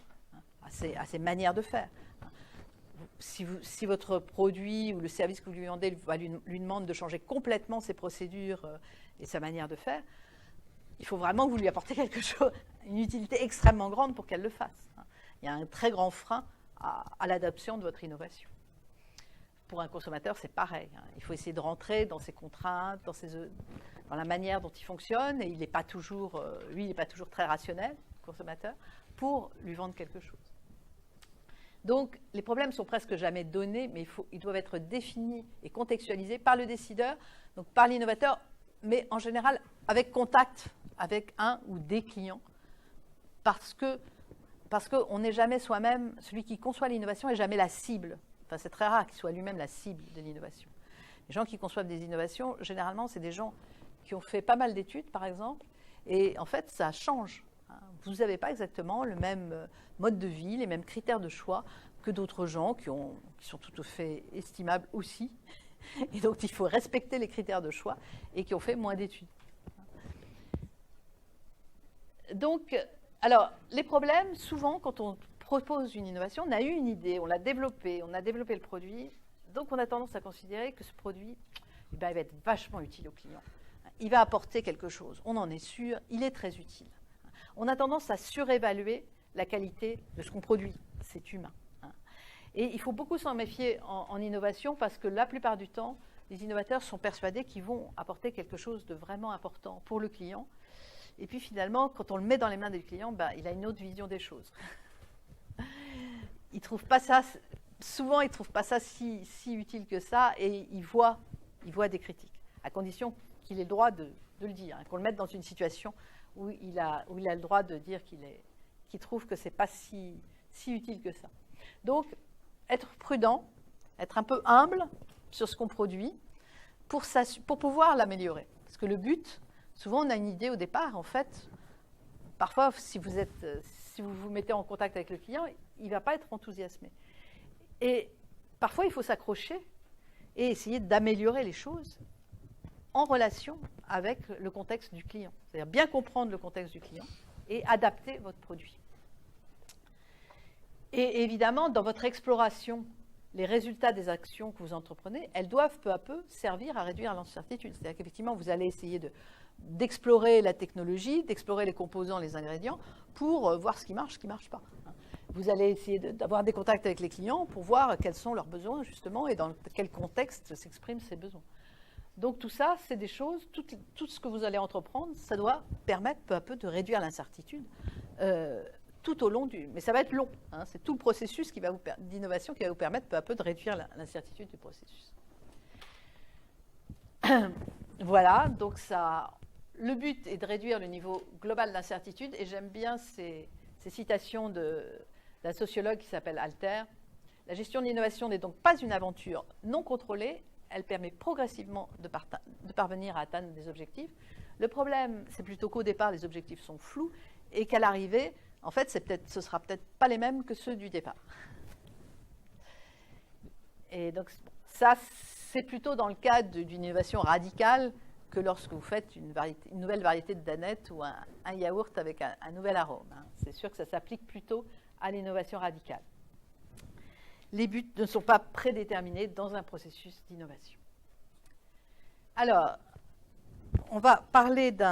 à ses manières de faire. si votre produit ou le service que vous lui vendez lui demande de changer complètement ses procédures et sa manière de faire, il faut vraiment que vous lui apportiez quelque chose, une utilité extrêmement grande pour qu'elle le fasse. Il y a un très grand frein à l'adoption de votre innovation. Pour un consommateur, c'est pareil. Il faut essayer de rentrer dans ses contraintes, dans la manière dont il fonctionne, et il n'est pas toujours, lui, il n'est pas toujours très rationnel, le consommateur, pour lui vendre quelque chose. Donc, les problèmes sont presque jamais donnés, mais ils doivent être définis et contextualisés par le décideur, donc par l'innovateur, mais en général avec contact avec un ou des clients, parce qu'on n'est jamais soi-même, celui qui conçoit l'innovation n'est jamais la cible. Enfin, c'est très rare qu'il soit lui-même la cible de l'innovation. Les gens qui conçoivent des innovations, généralement, c'est des gens qui ont fait pas mal d'études, par exemple, et en fait, ça change. Vous n'avez pas exactement le même mode de vie, les mêmes critères de choix que d'autres gens qui sont tout à fait estimables aussi. Et donc, il faut respecter les critères de choix et qui ont fait moins d'études. Donc, alors, les problèmes, souvent, quand on propose une innovation, on a eu une idée, on l'a développée, on a développé le produit, donc on a tendance à considérer que ce produit, il va être vachement utile au client. Il va apporter quelque chose, on en est sûr, il est très utile. On a tendance à surévaluer la qualité de ce qu'on produit, c'est humain. Et il faut beaucoup s'en méfier en innovation parce que la plupart du temps, les innovateurs sont persuadés qu'ils vont apporter quelque chose de vraiment important pour le client. Et puis finalement, quand on le met dans les mains du client, il a une autre vision des choses. Il trouve pas ça, souvent, il ne trouve pas ça si utile que ça et il voit des critiques, à condition qu'il ait le droit de le dire, qu'on le mette dans une situation où il a le droit de dire qu'il trouve que ce n'est pas si utile que ça. Donc, être prudent, être un peu humble sur ce qu'on produit pour pouvoir l'améliorer. Parce que le but, souvent on a une idée au départ, en fait, parfois si vous vous mettez en contact avec le client, il ne va pas être enthousiasmé. Et parfois il faut s'accrocher et essayer d'améliorer les choses en relation avec le contexte du client. C'est-à-dire bien comprendre le contexte du client et adapter votre produit. Et évidemment, dans votre exploration, les résultats des actions que vous entreprenez, elles doivent peu à peu servir à réduire l'incertitude. C'est-à-dire qu'effectivement, vous allez essayer d'explorer la technologie, d'explorer les composants, les ingrédients, pour voir ce qui marche, ce qui ne marche pas. Vous allez essayer d'avoir des contacts avec les clients pour voir quels sont leurs besoins, justement, et dans quel contexte s'expriment ces besoins. Donc tout ça, c'est des choses, tout ce que vous allez entreprendre, ça doit permettre peu à peu de réduire l'incertitude tout au long mais ça va être long, c'est tout le processus d'innovation qui va vous permettre peu à peu de réduire l'incertitude du processus. Voilà, donc le but est de réduire le niveau global d'incertitude, et j'aime bien ces citations d'un sociologue qui s'appelle Alter. La gestion de l'innovation n'est donc pas une aventure non contrôlée, elle permet progressivement de parvenir à atteindre des objectifs. Le problème, c'est plutôt qu'au départ, les objectifs sont flous et qu'à l'arrivée, en fait, ce sera peut-être pas les mêmes que ceux du départ. Et donc, ça, c'est plutôt dans le cadre d'une innovation radicale que lorsque vous faites une nouvelle variété de danettes ou un yaourt avec un nouvel arôme. C'est sûr que ça s'applique plutôt à l'innovation radicale. Les buts ne sont pas prédéterminés dans un processus d'innovation. Alors, on va parler de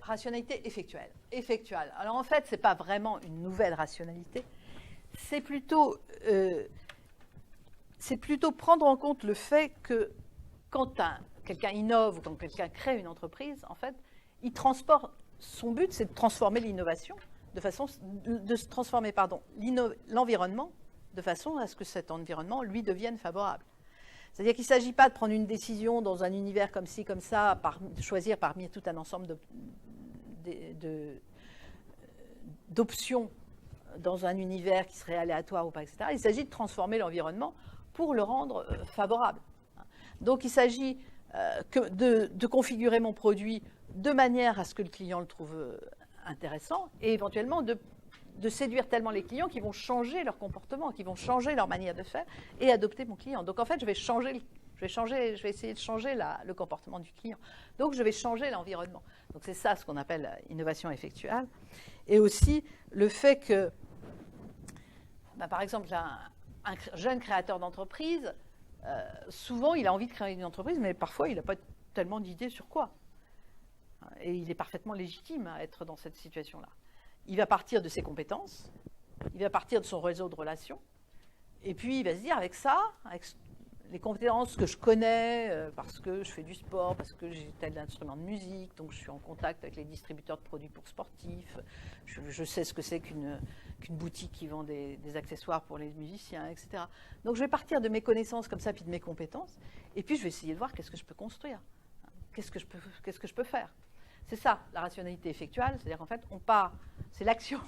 rationalité effectuelle. Alors en fait, ce n'est pas vraiment une nouvelle rationalité, c'est plutôt prendre en compte le fait que quand quelqu'un innove ou quand quelqu'un crée une entreprise, en fait, son but, c'est de transformer l'innovation, de transformer l'environnement de façon à ce que cet environnement lui devienne favorable. C'est-à-dire qu'il ne s'agit pas de prendre une décision dans un univers comme ci, comme ça, de choisir parmi tout un ensemble d'options dans un univers qui serait aléatoire ou pas, etc. Il s'agit de transformer l'environnement pour le rendre favorable. Donc il s'agit de configurer mon produit de manière à ce que le client le trouve intéressant et éventuellement de séduire tellement les clients qui vont changer leur comportement, qui vont changer leur manière de faire et adopter mon client. Donc en fait, je vais changer Je vais essayer de changer le comportement du client. Donc, je vais changer l'environnement. Donc, c'est ça ce qu'on appelle innovation effectuelle. Et aussi, le fait que, par exemple, un jeune créateur d'entreprise, souvent, il a envie de créer une entreprise, mais parfois, il n'a pas tellement d'idées sur quoi. Et il est parfaitement légitime à être dans cette situation-là. Il va partir de ses compétences, il va partir de son réseau de relations, et puis il va se dire, avec ça, avec les compétences que je connais, parce que je fais du sport, parce que j'ai tel instrument de musique, donc je suis en contact avec les distributeurs de produits pour sportifs, je sais ce que c'est qu'une boutique qui vend des accessoires pour les musiciens, etc. Donc je vais partir de mes connaissances comme ça, puis de mes compétences, et puis je vais essayer de voir qu'est-ce que je peux construire, qu'est-ce que je peux faire. C'est ça, la rationalité effectuelle, c'est-à-dire qu'en fait, c'est l'action,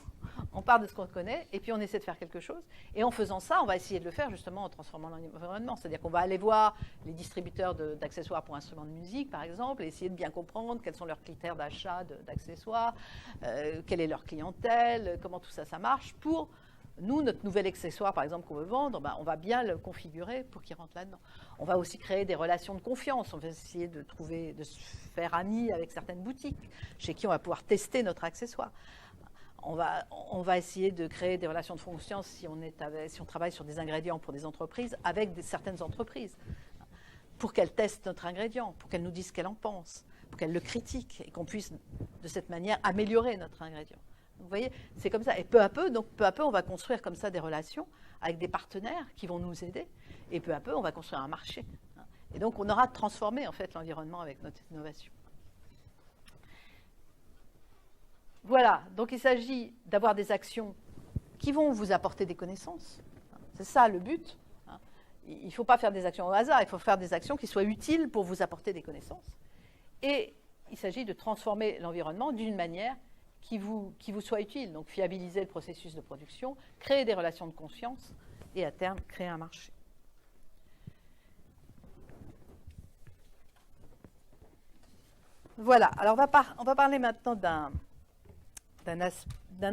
on part de ce qu'on connaît, et puis on essaie de faire quelque chose. Et en faisant ça, on va essayer de le faire justement en transformant l'environnement. C'est-à-dire qu'on va aller voir les distributeurs d'accessoires pour instruments de musique, par exemple, et essayer de bien comprendre quels sont leurs critères d'achat d'accessoires, quelle est leur clientèle, comment tout ça, ça marche, pour nous, notre nouvel accessoire, par exemple, qu'on veut vendre, on va bien le configurer pour qu'il rentre là-dedans. On va aussi créer des relations de confiance. On va essayer de se faire amis avec certaines boutiques chez qui on va pouvoir tester notre accessoire. On va essayer de créer des relations de confiance si on travaille sur des ingrédients pour des entreprises avec certaines entreprises pour qu'elles testent notre ingrédient, pour qu'elles nous disent ce qu'elles en pensent, pour qu'elles le critiquent et qu'on puisse de cette manière améliorer notre ingrédient. Vous voyez, c'est comme ça. Et peu à peu, on va construire comme ça des relations avec des partenaires qui vont nous aider. Et peu à peu, on va construire un marché. Et donc, on aura transformé, en fait, l'environnement avec notre innovation. Voilà. Donc, il s'agit d'avoir des actions qui vont vous apporter des connaissances. C'est ça, le but. Il ne faut pas faire des actions au hasard. Il faut faire des actions qui soient utiles pour vous apporter des connaissances. Et il s'agit de transformer l'environnement d'une manière qui vous soit utile, donc fiabiliser le processus de production, créer des relations de confiance et à terme créer un marché. Voilà, alors on va parler maintenant d'un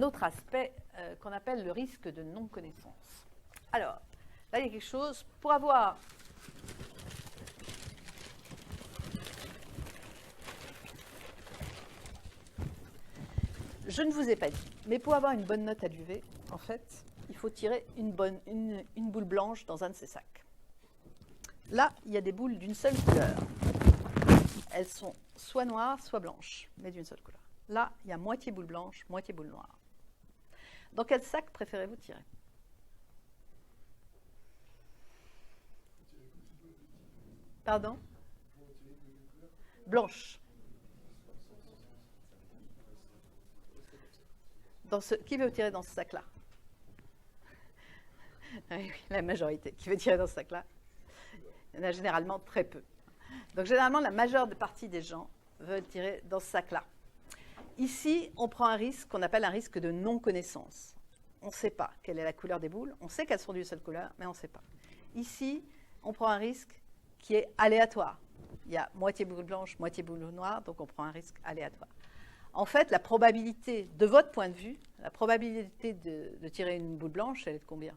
autre aspect qu'on appelle le risque de non-connaissance. Alors, là il y a quelque chose, pour avoir je ne vous ai pas dit, mais pour avoir une bonne note à l'UV, en fait, il faut tirer une boule blanche dans un de ces sacs. Là, il y a des boules d'une seule couleur. Elles sont soit noires, soit blanches, mais d'une seule couleur. Là, il y a moitié boule blanche, moitié boule noire. Dans quel sac préférez-vous tirer? Pardon? Blanche. Qui veut tirer dans ce sac-là? Oui, la majorité. Qui veut tirer dans ce sac-là? Il y en a généralement très peu. Donc généralement, la majeure partie des gens veulent tirer dans ce sac-là. Ici, on prend un risque qu'on appelle un risque de non-connaissance. On ne sait pas quelle est la couleur des boules. On sait qu'elles sont d'une seule couleur, mais on ne sait pas. Ici, on prend un risque qui est aléatoire. Il y a moitié boule blanche, moitié boule noire, donc on prend un risque aléatoire. En fait, la probabilité, de votre point de vue, la probabilité de tirer une boule blanche, elle est de combien?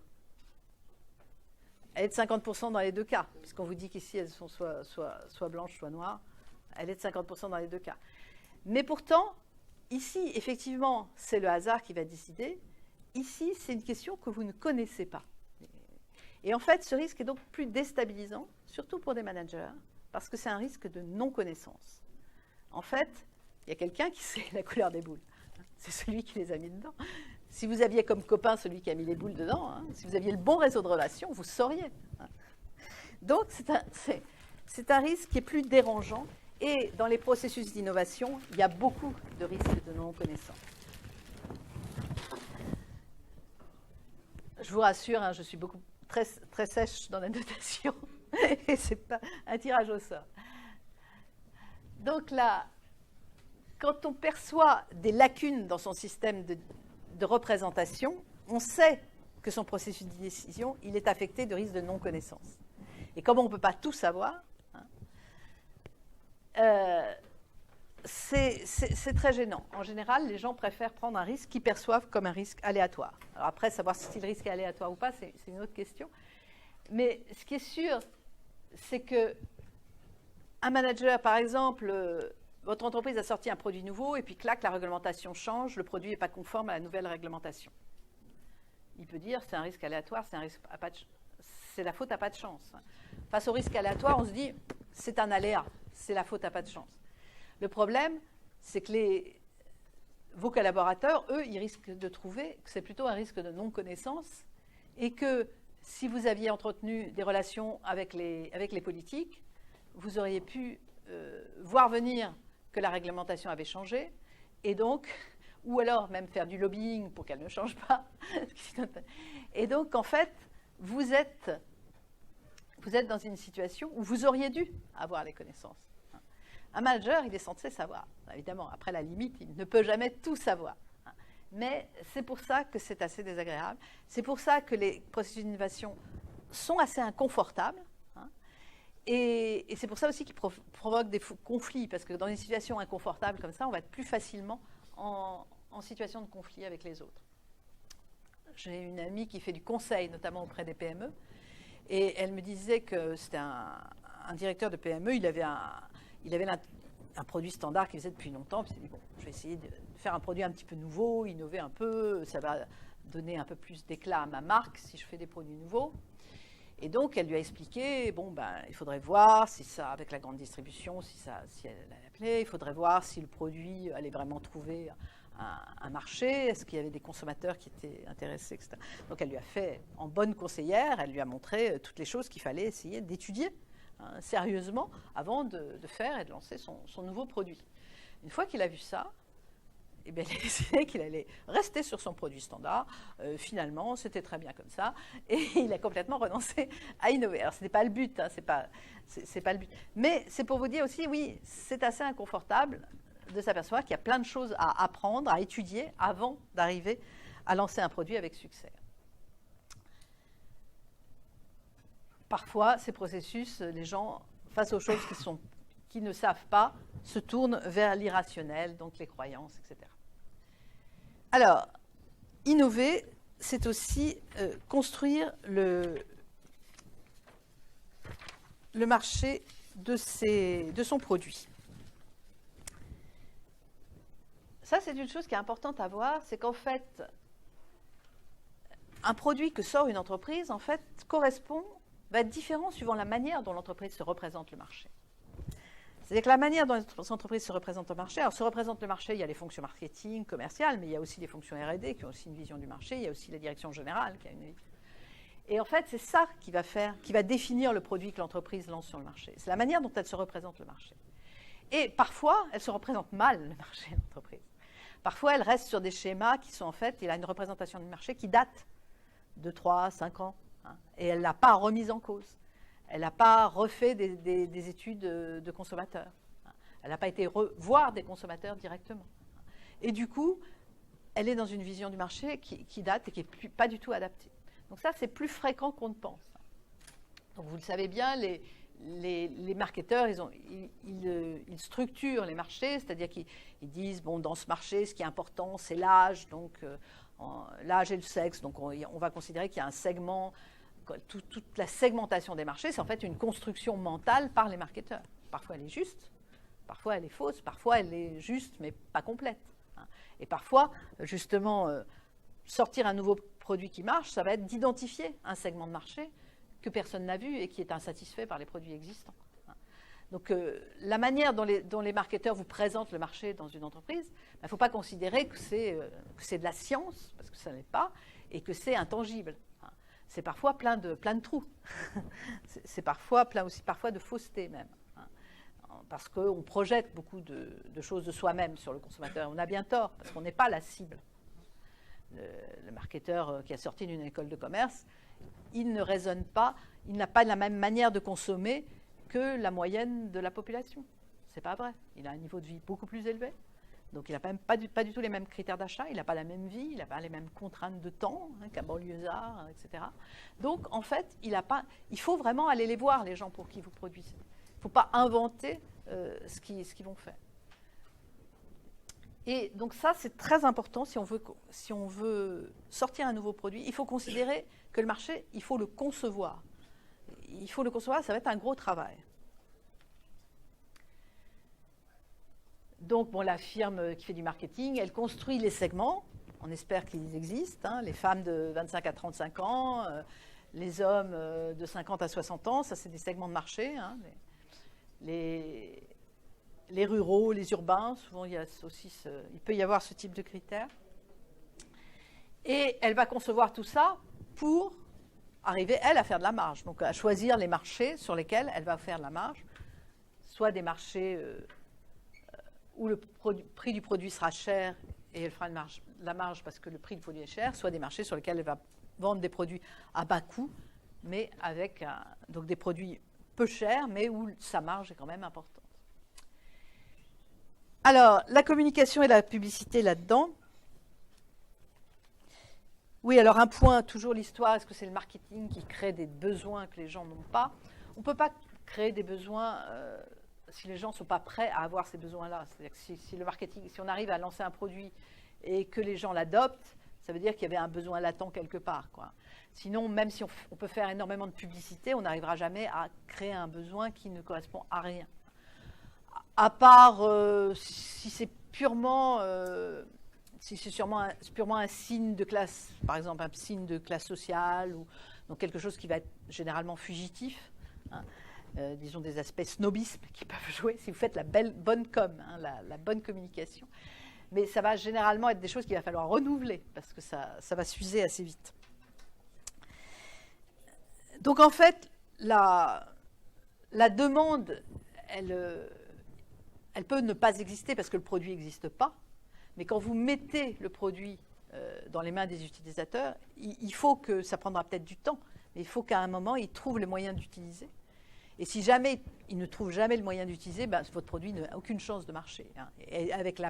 Elle est de 50% dans les deux cas, puisqu'on vous dit qu'ici, elles sont soit blanches, soit noires. Elle est de 50% dans les deux cas. Mais pourtant, ici, effectivement, c'est le hasard qui va décider. Ici, c'est une question que vous ne connaissez pas. Et en fait, ce risque est donc plus déstabilisant, surtout pour des managers, parce que c'est un risque de non-connaissance. En fait, il y a quelqu'un qui sait la couleur des boules. C'est celui qui les a mis dedans. Si vous aviez comme copain celui qui a mis les boules dedans, si vous aviez le bon réseau de relations, vous sauriez. Donc, c'est un risque qui est plus dérangeant. Et dans les processus d'innovation, il y a beaucoup de risques de non-connaissance. Je vous rassure, je suis très, très sèche dans la notation. Et ce n'est pas un tirage au sort. Donc là, quand on perçoit des lacunes dans son système de représentation, on sait que son processus de décision, il est affecté de risques de non-connaissance. Et comme on ne peut pas tout savoir, c'est très gênant. En général, les gens préfèrent prendre un risque qu'ils perçoivent comme un risque aléatoire. Alors après, savoir si le risque est aléatoire ou pas, c'est une autre question. Mais ce qui est sûr, c'est que un manager, par exemple, votre entreprise a sorti un produit nouveau et puis clac, la réglementation change, le produit n'est pas conforme à la nouvelle réglementation. Il peut dire c'est un risque aléatoire, c'est la faute à pas de chance. Face au risque aléatoire, on se dit c'est un aléa, c'est la faute à pas de chance. Le problème, c'est que vos collaborateurs, eux, ils risquent de trouver que c'est plutôt un risque de non-connaissance et que si vous aviez entretenu des relations avec les politiques, vous auriez pu voir venir que la réglementation avait changé et donc, ou alors même faire du lobbying pour qu'elle ne change pas. Et donc, en fait, vous êtes dans une situation où vous auriez dû avoir les connaissances. Un manager, il est censé savoir. Évidemment, après la limite, il ne peut jamais tout savoir. Mais c'est pour ça que c'est assez désagréable. C'est pour ça que les processus d'innovation sont assez inconfortables. Et c'est pour ça aussi qu'ils provoquent des conflits, parce que dans une situation inconfortable comme ça, on va être plus facilement en situation de conflit avec les autres. J'ai une amie qui fait du conseil, notamment auprès des PME, et elle me disait que c'était un directeur de PME, il avait un produit standard qu'il faisait depuis longtemps, puis il s'est dit, bon, je vais essayer de faire un produit un petit peu nouveau, innover un peu, ça va donner un peu plus d'éclat à ma marque si je fais des produits nouveaux. Et donc, elle lui a expliqué, bon, il faudrait voir si ça, avec la grande distribution, si elle appelait, il faudrait voir si le produit allait vraiment trouver un marché, est-ce qu'il y avait des consommateurs qui étaient intéressés, etc. Donc, elle lui a fait, en bonne conseillère, elle lui a montré toutes les choses qu'il fallait essayer d'étudier sérieusement avant de faire et de lancer son nouveau produit. Une fois qu'il a vu ça, eh bien, il a décidé qu'il allait rester sur son produit standard. Finalement, c'était très bien comme ça. Et il a complètement renoncé à innover. Alors, ce n'est pas le but, c'est pas le but. Mais c'est pour vous dire aussi, oui, c'est assez inconfortable de s'apercevoir qu'il y a plein de choses à apprendre, à étudier avant d'arriver à lancer un produit avec succès. Parfois, ces processus, les gens, face aux choses qu'ils ne savent pas, se tournent vers l'irrationnel, donc les croyances, etc. Alors, innover, c'est aussi construire le marché de son produit. Ça, c'est une chose qui est importante à voir, c'est qu'en fait, un produit que sort une entreprise, en fait, va être différent suivant la manière dont l'entreprise se représente le marché. C'est-à-dire que la manière dont les entreprises se représentent au marché, alors se représente le marché, il y a les fonctions marketing, commerciales, mais il y a aussi les fonctions R&D qui ont aussi une vision du marché, il y a aussi la direction générale qui a une vision. Et en fait, c'est ça qui va définir le produit que l'entreprise lance sur le marché. C'est la manière dont elle se représente le marché. Et parfois, elle se représente mal, le marché, l'entreprise. Parfois, elle reste sur des schémas qui sont en fait, il a une représentation du marché qui date de 3 à 5 ans, et elle ne l'a pas remise en cause. Elle n'a pas refait des études de consommateurs. Elle n'a pas été voir des consommateurs directement. Et du coup, elle est dans une vision du marché qui date et qui n'est pas du tout adaptée. Donc ça, c'est plus fréquent qu'on ne pense. Donc vous le savez bien, les marketeurs, ils structurent les marchés, c'est-à-dire qu'ils disent, bon, dans ce marché, ce qui est important, c'est l'âge, donc l'âge et le sexe. Donc on va considérer qu'il y a un segment. Toute la segmentation des marchés, c'est en fait une construction mentale par les marketeurs. Parfois, elle est juste, parfois, elle est fausse, parfois, elle est juste, mais pas complète. Et parfois, justement, sortir un nouveau produit qui marche, ça va être d'identifier un segment de marché que personne n'a vu et qui est insatisfait par les produits existants. Donc, la manière dont les marketeurs vous présentent le marché dans une entreprise, il ne faut pas considérer que c'est de la science, parce que ça n'est pas, et que c'est intangible. C'est parfois plein de trous. C'est parfois plein aussi parfois de fausseté même. Parce qu'on projette beaucoup de choses de soi-même sur le consommateur. On a bien tort, parce qu'on n'est pas la cible. Le marketeur qui a sorti d'une école de commerce, il ne raisonne pas, il n'a pas la même manière de consommer que la moyenne de la population. C'est pas vrai. Il a un niveau de vie beaucoup plus élevé. Donc, il n'a pas du tout les mêmes critères d'achat, il n'a pas la même vie, il n'a pas les mêmes contraintes de temps qu'un banlieusard, etc. Donc, en fait, il faut vraiment aller les voir, les gens pour qui vous produisez. Il ne faut pas inventer ce qu'ils vont faire. Et donc ça, c'est très important si on veut sortir un nouveau produit. Il faut considérer que le marché, il faut le concevoir. il faut le concevoir, ça va être un gros travail. Donc, bon, la firme qui fait du marketing, elle construit les segments. On espère qu'ils existent. Hein, les femmes de 25 à 35 ans, les hommes de 50 à 60 ans, ça c'est des segments de marché. Hein, les ruraux, les urbains, souvent il peut y avoir ce type de critères. Et elle va concevoir tout ça pour arriver, elle, à faire de la marge. Donc à choisir les marchés sur lesquels elle va faire de la marge, soit des marchés où le prix du produit sera cher et elle fera la marge parce que le prix du produit est cher, soit des marchés sur lesquels elle va vendre des produits à bas coût, mais avec donc des produits peu chers, mais où sa marge est quand même importante. Alors, la communication et la publicité là-dedans. Oui, alors un point, toujours l'histoire, est-ce que c'est le marketing qui crée des besoins que les gens n'ont pas? On ne peut pas créer des besoins si les gens ne sont pas prêts à avoir ces besoins-là. C'est-à-dire que si le marketing, si on arrive à lancer un produit et que les gens l'adoptent, ça veut dire qu'il y avait un besoin latent quelque part, quoi. Sinon, même si on peut faire énormément de publicité, on n'arrivera jamais à créer un besoin qui ne correspond à rien. À part si c'est purement, purement un signe de classe, par exemple un signe de classe sociale, ou donc quelque chose qui va être généralement fugitif, hein, disons des aspects snobisme qui peuvent jouer si vous faites la bonne com, hein, la bonne communication. Mais ça va généralement être des choses qu'il va falloir renouveler parce que ça va s'user assez vite. Donc en fait, la demande, elle peut ne pas exister parce que le produit n'existe pas. Mais quand vous mettez le produit dans les mains des utilisateurs, il faut que, ça prendra peut-être du temps, mais il faut qu'à un moment, ils trouvent le moyen d'utiliser. Et si jamais ils ne trouvent jamais le moyen d'utiliser, ben, votre produit n'a aucune chance de marcher. Hein. Et avec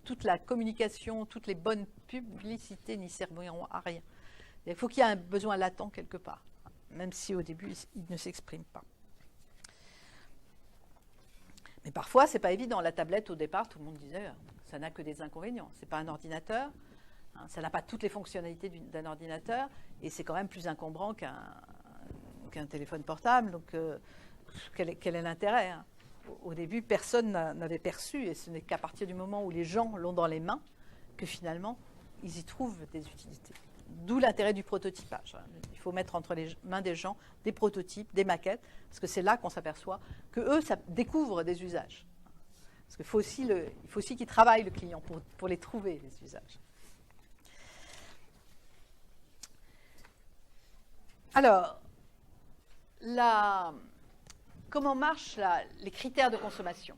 toute la communication, toutes les bonnes publicités n'y serviront à rien. Il faut qu'il y ait un besoin latent quelque part, même si au début, il ne s'exprime pas. Mais parfois, ce n'est pas évident. La tablette, au départ, tout le monde disait, ça n'a que des inconvénients. Ce n'est pas un ordinateur, hein, ça n'a pas toutes les fonctionnalités d'un ordinateur, et c'est quand même plus encombrant qu'un téléphone portable. Donc, quel est l'intérêt, hein? Au début, personne n'avait perçu, et ce n'est qu'à partir du moment où les gens l'ont dans les mains que finalement, ils y trouvent des utilités. D'où l'intérêt du prototypage. Il faut mettre entre les mains des gens des prototypes, des maquettes, parce que c'est là qu'on s'aperçoit qu'eux, ça découvrent des usages. Parce qu'il faut aussi qu'ils travaillent le client pour les trouver, les usages. Alors, comment marchent les critères de consommation?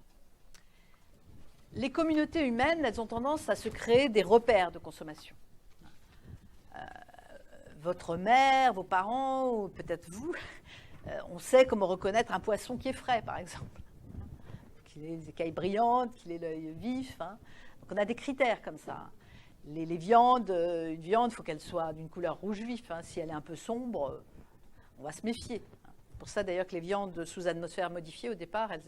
Les communautés humaines, elles ont tendance à se créer des repères de consommation. Votre mère, vos parents, ou peut-être vous, on sait comment reconnaître un poisson qui est frais, par exemple. Qu'il ait les écailles brillantes, qu'il ait l'œil vif. Hein. Donc on a des critères comme ça. Les viandes, une viande, il faut qu'elle soit d'une couleur rouge vif. Hein. Si elle est un peu sombre, on va se méfier. C'est pour ça d'ailleurs que les viandes sous atmosphère modifiée, au départ, elles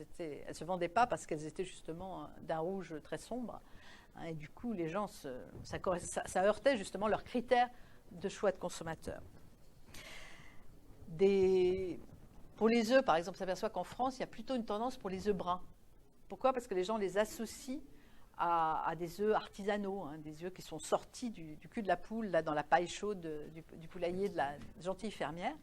ne se vendaient pas parce qu'elles étaient justement d'un rouge très sombre. Hein. Et du coup, les gens, ça heurtait justement leurs critères de choix de consommateurs. Pour les œufs, par exemple, on s'aperçoit qu'en France, il y a plutôt une tendance pour les œufs bruns. Pourquoi? Parce que les gens les associent à des œufs artisanaux, hein, des œufs qui sont sortis du cul de la poule, là, dans la paille chaude du poulailler de la gentille fermière.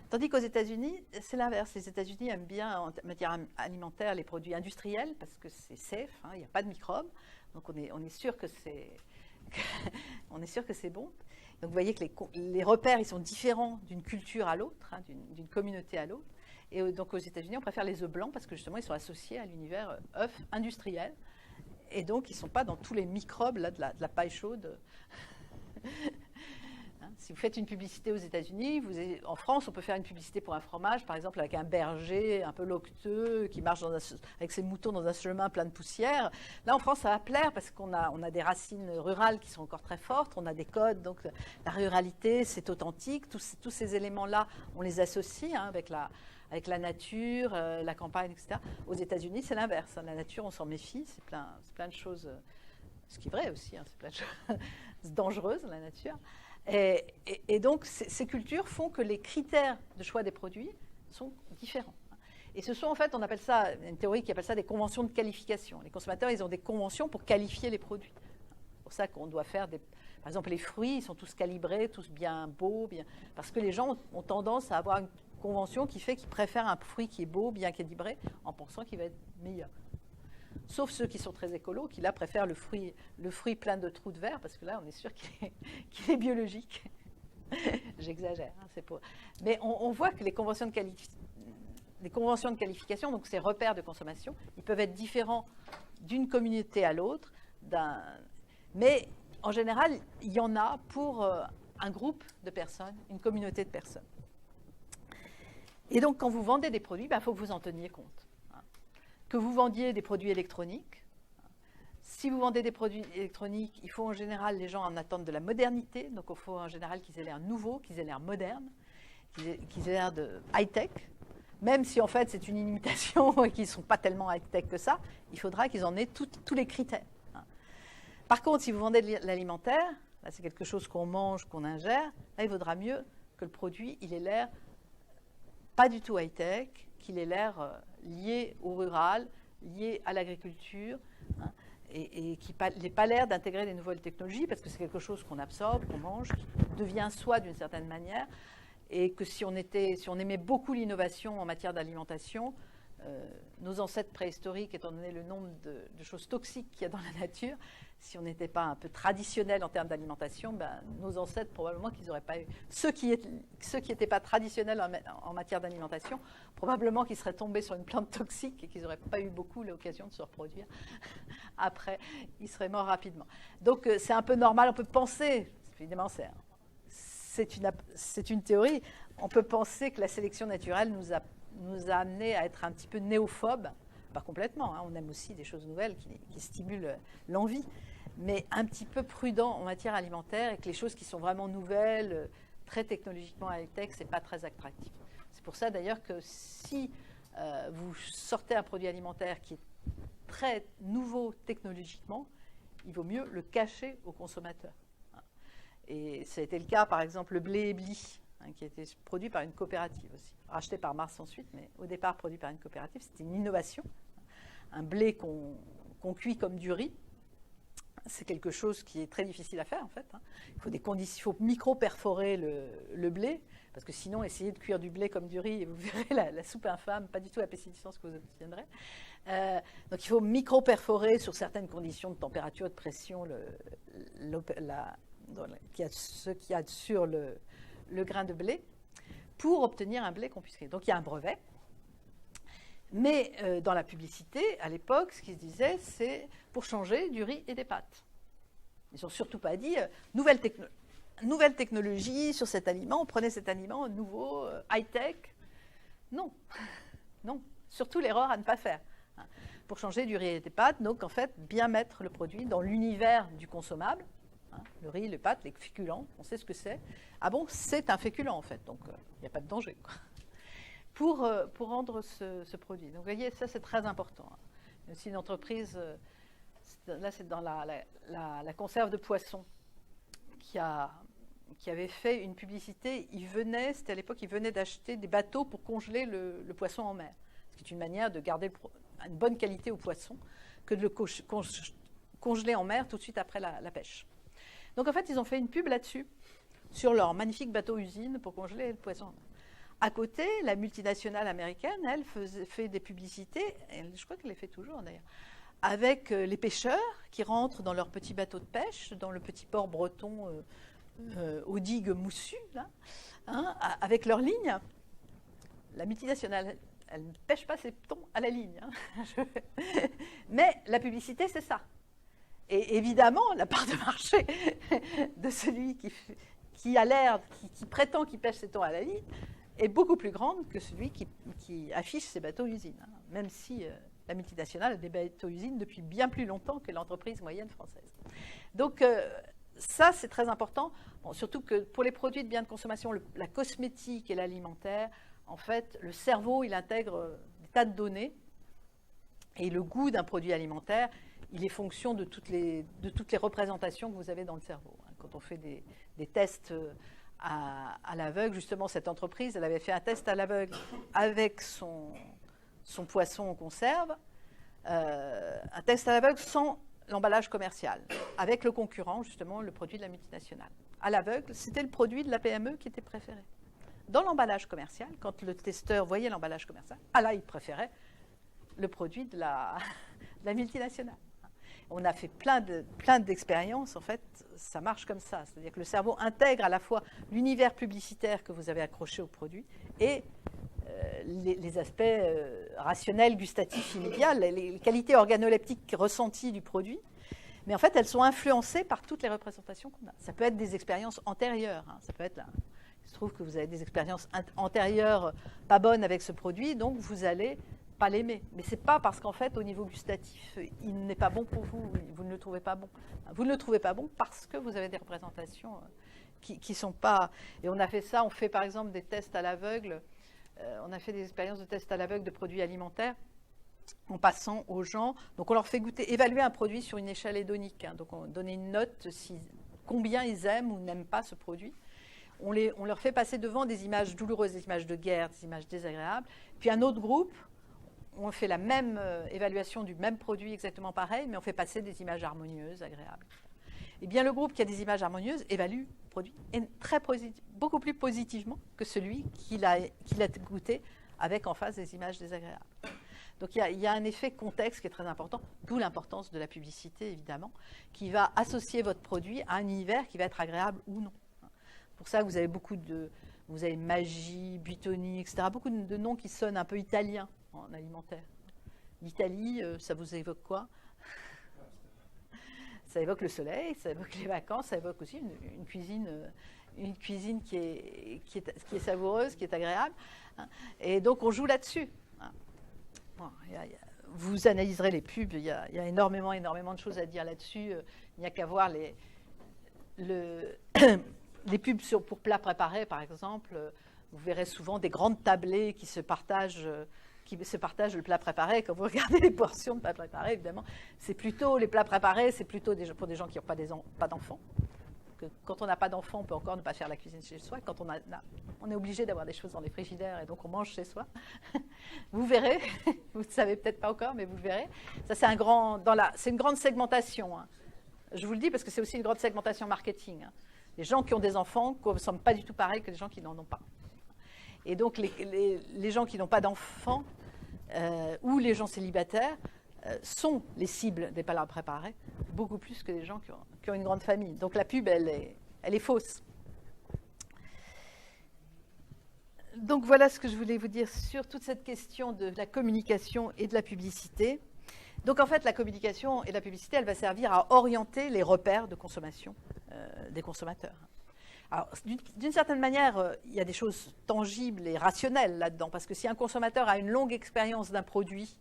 Tandis qu'aux États-Unis, c'est l'inverse. Les États-Unis aiment bien, en matière alimentaire, les produits industriels parce que c'est safe, hein, il n'y a pas de microbes. Donc on est sûr que c'est bon. Donc vous voyez que les repères, ils sont différents d'une culture à l'autre, hein, d'une communauté à l'autre. Et donc aux États-Unis, on préfère les œufs blancs parce que justement, ils sont associés à l'univers œuf industriel. Et donc, ils ne sont pas dans tous les microbes là, de la paille chaude. Hein, si vous faites une publicité aux États-Unis, en France, on peut faire une publicité pour un fromage, par exemple avec un berger un peu loqueteux qui marche avec ses moutons dans un chemin plein de poussière. Là, en France, ça va plaire parce qu'on a des racines rurales qui sont encore très fortes, on a des codes, donc la ruralité, c'est authentique. Tous ces éléments-là, on les associe hein, avec la nature, la campagne, etc. Aux États-Unis, c'est l'inverse. Hein. La nature, on s'en méfie, c'est plein de choses, ce qui est vrai aussi, hein, c'est plein de choses dangereuses, la nature. Et donc, ces cultures font que les critères de choix des produits sont différents. Et ce sont en fait, on appelle ça, une théorie qui appelle ça des conventions de qualification. Les consommateurs, ils ont des conventions pour qualifier les produits. C'est pour ça qu'on doit faire par exemple, les fruits, ils sont tous calibrés, tous bien beaux, parce que les gens ont tendance à avoir une convention qui fait qu'ils préfèrent un fruit qui est beau, bien calibré, en pensant qu'il va être meilleur. Sauf ceux qui sont très écolos, qui là préfèrent le fruit plein de trous de verre, parce que là, on est sûr qu'il est biologique. J'exagère, hein, c'est pour... Mais on voit que les conventions de qualification, donc ces repères de consommation, ils peuvent être différents d'une communauté à l'autre, mais en général, il y en a pour un groupe de personnes, une communauté de personnes. Et donc, quand vous vendez des produits, il faut que vous en teniez compte. Que vous vendiez des produits électroniques, si vous vendez des produits électroniques, il faut en général, les gens en attendent de la modernité, donc il faut en général qu'ils aient l'air nouveaux, qu'ils aient l'air modernes, qu'ils aient l'air de high-tech. Même si en fait c'est une imitation et qu'ils ne sont pas tellement high-tech que ça, il faudra qu'ils en aient tous les critères. Par contre, si vous vendez de l'alimentaire, là c'est quelque chose qu'on mange, qu'on ingère, là il vaudra mieux que le produit, il ait l'air pas du tout high-tech, qu'il ait l'air lié au rural, lié à l'agriculture, hein, et qu'il n'ait pas l'air d'intégrer des nouvelles technologies, parce que c'est quelque chose qu'on absorbe, qu'on mange, qui devient soi d'une certaine manière, et que si on aimait beaucoup l'innovation en matière d'alimentation, nos ancêtres préhistoriques, étant donné le nombre de choses toxiques qu'il y a dans la nature, si on n'était pas un peu traditionnel en termes d'alimentation, nos ancêtres, probablement qu'ils n'auraient pas eu... Ceux qui n'étaient pas traditionnels en matière d'alimentation, probablement qu'ils seraient tombés sur une plante toxique et qu'ils n'auraient pas eu beaucoup l'occasion de se reproduire. Après, ils seraient morts rapidement. Donc, c'est un peu normal, on peut penser, évidemment, c'est une théorie, on peut penser que la sélection naturelle nous a amené à être un petit peu néophobes, pas complètement, hein, on aime aussi des choses nouvelles qui stimulent l'envie, mais un petit peu prudent en matière alimentaire et que les choses qui sont vraiment nouvelles, très technologiquement high-tech, c'est pas très attractif. C'est pour ça d'ailleurs que si vous sortez un produit alimentaire qui est très nouveau technologiquement, il vaut mieux le cacher aux consommateurs. Et ça a été le cas, par exemple, le blé Ebly, qui a été produit par une coopérative aussi, racheté par Mars ensuite, mais au départ produit par une coopérative. C'était une innovation. Un blé qu'on cuit comme du riz, c'est quelque chose qui est très difficile à faire en fait. Il faut micro-perforer le blé, parce que sinon, essayez de cuire du blé comme du riz et vous verrez la soupe infâme, pas du tout l'appétissance que vous obtiendrez. Donc il faut micro-perforer sur certaines conditions de température et de pression ce qu'il y a sur le grain de blé pour obtenir un blé qu'on puisse créer. Donc il y a un brevet. Mais dans la publicité, à l'époque, ce qui se disait, c'est pour changer du riz et des pâtes. Ils n'ont surtout pas dit nouvelle technologie sur cet aliment, on prenait cet aliment nouveau, high-tech. Non, non, surtout l'erreur à ne pas faire. Pour changer du riz et des pâtes, donc en fait, bien mettre le produit dans l'univers du consommable. Le riz, les pâtes, les féculents, on sait ce que c'est. Ah bon, c'est un féculent en fait, donc il n'y a pas de danger, quoi. Pour rendre ce produit. Donc vous voyez, ça c'est très important. Il y a aussi une entreprise, là c'est dans la conserve de poisson, qui avait fait une publicité. C'était à l'époque, ils venaient d'acheter des bateaux pour congeler le poisson en mer. Ce qui est une manière de garder une bonne qualité au poisson que de le congeler en mer tout de suite après la pêche. Donc en fait, ils ont fait une pub là-dessus, sur leur magnifique bateau-usine pour congeler le poisson en mer. À côté, la multinationale américaine, elle, fait des publicités, je crois qu'elle les fait toujours d'ailleurs, avec les pêcheurs qui rentrent dans leur petit bateau de pêche, dans le petit port breton aux digues moussues, là, avec leurs lignes. La multinationale, elle ne pêche pas ses thons à la ligne. Mais la publicité, c'est ça. Et évidemment, la part de marché de celui qui a l'air, qui prétend qu'il pêche ses thons à la ligne, est beaucoup plus grande que celui qui affiche ses bateaux-usines, même si la multinationale a des bateaux-usines depuis bien plus longtemps que l'entreprise moyenne française. Donc ça, c'est très important, surtout que pour les produits de biens de consommation, la cosmétique et l'alimentaire, en fait, le cerveau, il intègre des tas de données, et le goût d'un produit alimentaire, il est fonction de toutes les représentations que vous avez dans le cerveau. quand on fait des tests à l'aveugle, justement, cette entreprise, elle avait fait un test à l'aveugle avec son poisson en conserve, un test à l'aveugle sans l'emballage commercial, avec le concurrent, justement, le produit de la multinationale. À l'aveugle, c'était le produit de la PME qui était préféré. Dans l'emballage commercial, quand le testeur voyait l'emballage commercial, là, il préférait le produit de la multinationale. On a fait plein d'expériences, en fait, ça marche comme ça. C'est-à-dire que le cerveau intègre à la fois l'univers publicitaire que vous avez accroché au produit et les aspects rationnels, gustatifs, immédiats, les qualités organoleptiques ressenties du produit. Mais en fait, elles sont influencées par toutes les représentations qu'on a. Ça peut être des expériences antérieures. Ça peut être il se trouve que vous avez des expériences antérieures pas bonnes avec ce produit, donc vous allez pas l'aimer. Mais ce n'est pas parce qu'en fait, au niveau gustatif, il n'est pas bon pour vous, vous ne le trouvez pas bon. Vous ne le trouvez pas bon parce que vous avez des représentations qui ne sont pas... Et on a fait ça, on fait par exemple des tests à l'aveugle, on a fait des expériences de tests à l'aveugle de produits alimentaires en passant aux gens. Donc on leur fait évaluer un produit sur une échelle hédonique. Donc on donnait une note, combien ils aiment ou n'aiment pas ce produit. On leur fait passer devant des images douloureuses, des images de guerre, des images désagréables. Puis un autre groupe, on fait la même évaluation du même produit, exactement pareil, mais on fait passer des images harmonieuses, agréables. Eh bien, le groupe qui a des images harmonieuses évalue le produit beaucoup plus positivement que celui qui l'a goûté avec en face des images désagréables. Donc, il y a un effet contexte qui est très important, d'où l'importance de la publicité, évidemment, qui va associer votre produit à un univers qui va être agréable ou non. Pour ça, vous avez vous avez Magie, Buitoni, etc., beaucoup de noms qui sonnent un peu italiens en alimentaire. L'Italie, ça vous évoque quoi? Ça évoque le soleil, ça évoque les vacances, ça évoque aussi une cuisine qui est savoureuse, qui est agréable. Et donc, on joue là-dessus. Bon, vous analyserez les pubs, il y a énormément de choses à dire là-dessus. Il n'y a qu'à voir les pubs pour plats préparés, par exemple. Vous verrez souvent des grandes tablées qui se partagent le plat préparé. Quand vous regardez les portions de plats préparés, évidemment, les plats préparés, c'est plutôt pour des gens qui n'ont pas d'enfants. Quand on n'a pas d'enfants, on peut encore ne pas faire la cuisine chez soi. Quand on est obligé d'avoir des choses dans les frigidaires et donc on mange chez soi. Vous verrez, vous ne savez peut-être pas encore, mais vous le verrez. Ça, c'est une grande segmentation. Je vous le dis parce que c'est aussi une grande segmentation marketing. Les gens qui ont des enfants ne ressemblent pas du tout pareil que les gens qui n'en ont pas. Et donc, les gens qui n'ont pas d'enfants ou les gens célibataires sont les cibles des plats préparés, beaucoup plus que les gens qui ont une grande famille. Donc, la pub, elle est fausse. Donc, voilà ce que je voulais vous dire sur toute cette question de la communication et de la publicité. Donc, en fait, la communication et la publicité, elle va servir à orienter les repères de consommation des consommateurs. Alors, d'une certaine manière, il y a des choses tangibles et rationnelles là-dedans, parce que si un consommateur a une longue expérience d'un produit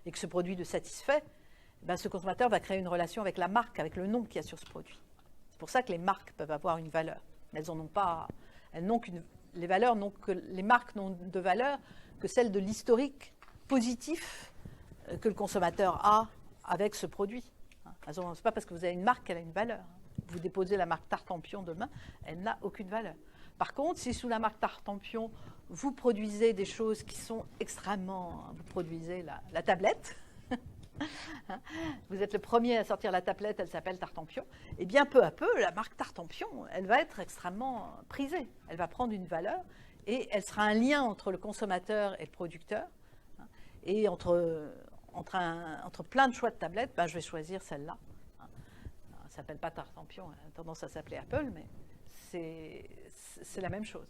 et que ce produit le satisfait, ben ce consommateur va créer une relation avec la marque, avec le nom qu'il y a sur ce produit. C'est pour ça que les marques peuvent avoir une valeur. Les marques n'ont de valeur que celle de l'historique positif que le consommateur a avec ce produit. Ce n'est pas parce que vous avez une marque qu'elle a une valeur. Vous déposez la marque Tartampion demain, elle n'a aucune valeur. Par contre, si sous la marque Tartampion, vous produisez des choses qui sont extrêmement... Vous produisez la tablette, vous êtes le premier à sortir la tablette, elle s'appelle Tartampion, et bien peu à peu, la marque Tartampion, elle va être extrêmement prisée. Elle va prendre une valeur et elle sera un lien entre le consommateur et le producteur. Et entre plein de choix de tablettes, ben, je vais choisir celle-là. Ça ne s'appelle pas Tartampion, elle a tendance à s'appeler Apple, mais c'est la même chose.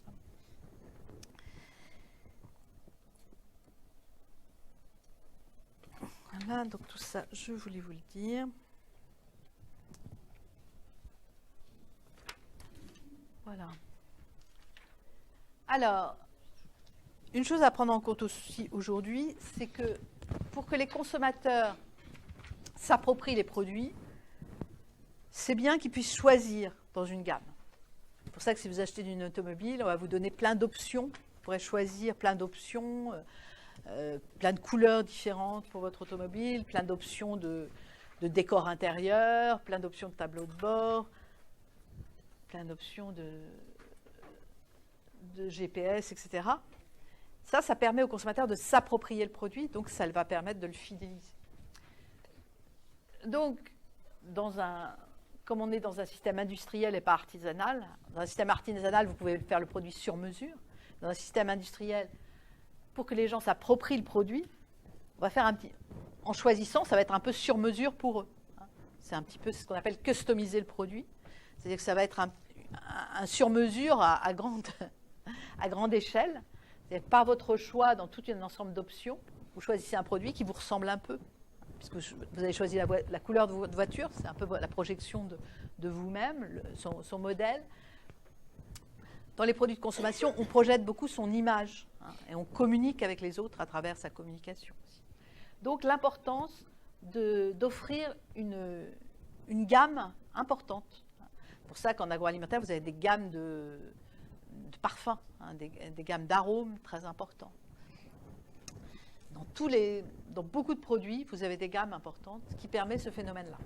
Voilà, donc tout ça, je voulais vous le dire. Voilà. Alors, une chose à prendre en compte aussi aujourd'hui, c'est que pour que les consommateurs s'approprient les produits, c'est bien qu'ils puissent choisir dans une gamme. C'est pour ça que si vous achetez une automobile, on va vous donner plein d'options. Vous pourrez choisir plein d'options, plein de couleurs différentes pour votre automobile, plein d'options de décor intérieur, plein d'options de tableau de bord, plein d'options de GPS, etc. Ça permet au consommateur de s'approprier le produit, donc ça va permettre de le fidéliser. Donc, comme on est dans un système industriel et pas artisanal, dans un système artisanal, vous pouvez faire le produit sur mesure. Dans un système industriel, pour que les gens s'approprient le produit, on va faire en choisissant, ça va être un peu sur mesure pour eux. C'est un petit peu ce qu'on appelle customiser le produit. C'est-à-dire que ça va être un sur mesure à grande échelle. C'est pas votre choix dans tout un ensemble d'options. Vous choisissez un produit qui vous ressemble un peu. Puisque vous avez choisi la couleur de votre voiture, c'est un peu la projection de vous-même, son modèle. Dans les produits de consommation, on projette beaucoup son image, et on communique avec les autres à travers sa communication aussi. Donc l'importance d'offrir une gamme importante. C'est pour ça qu'en agroalimentaire, vous avez des gammes de parfums, des gammes d'arômes très importantes. Dans beaucoup de produits, vous avez des gammes importantes, ce qui permet ce phénomène-là.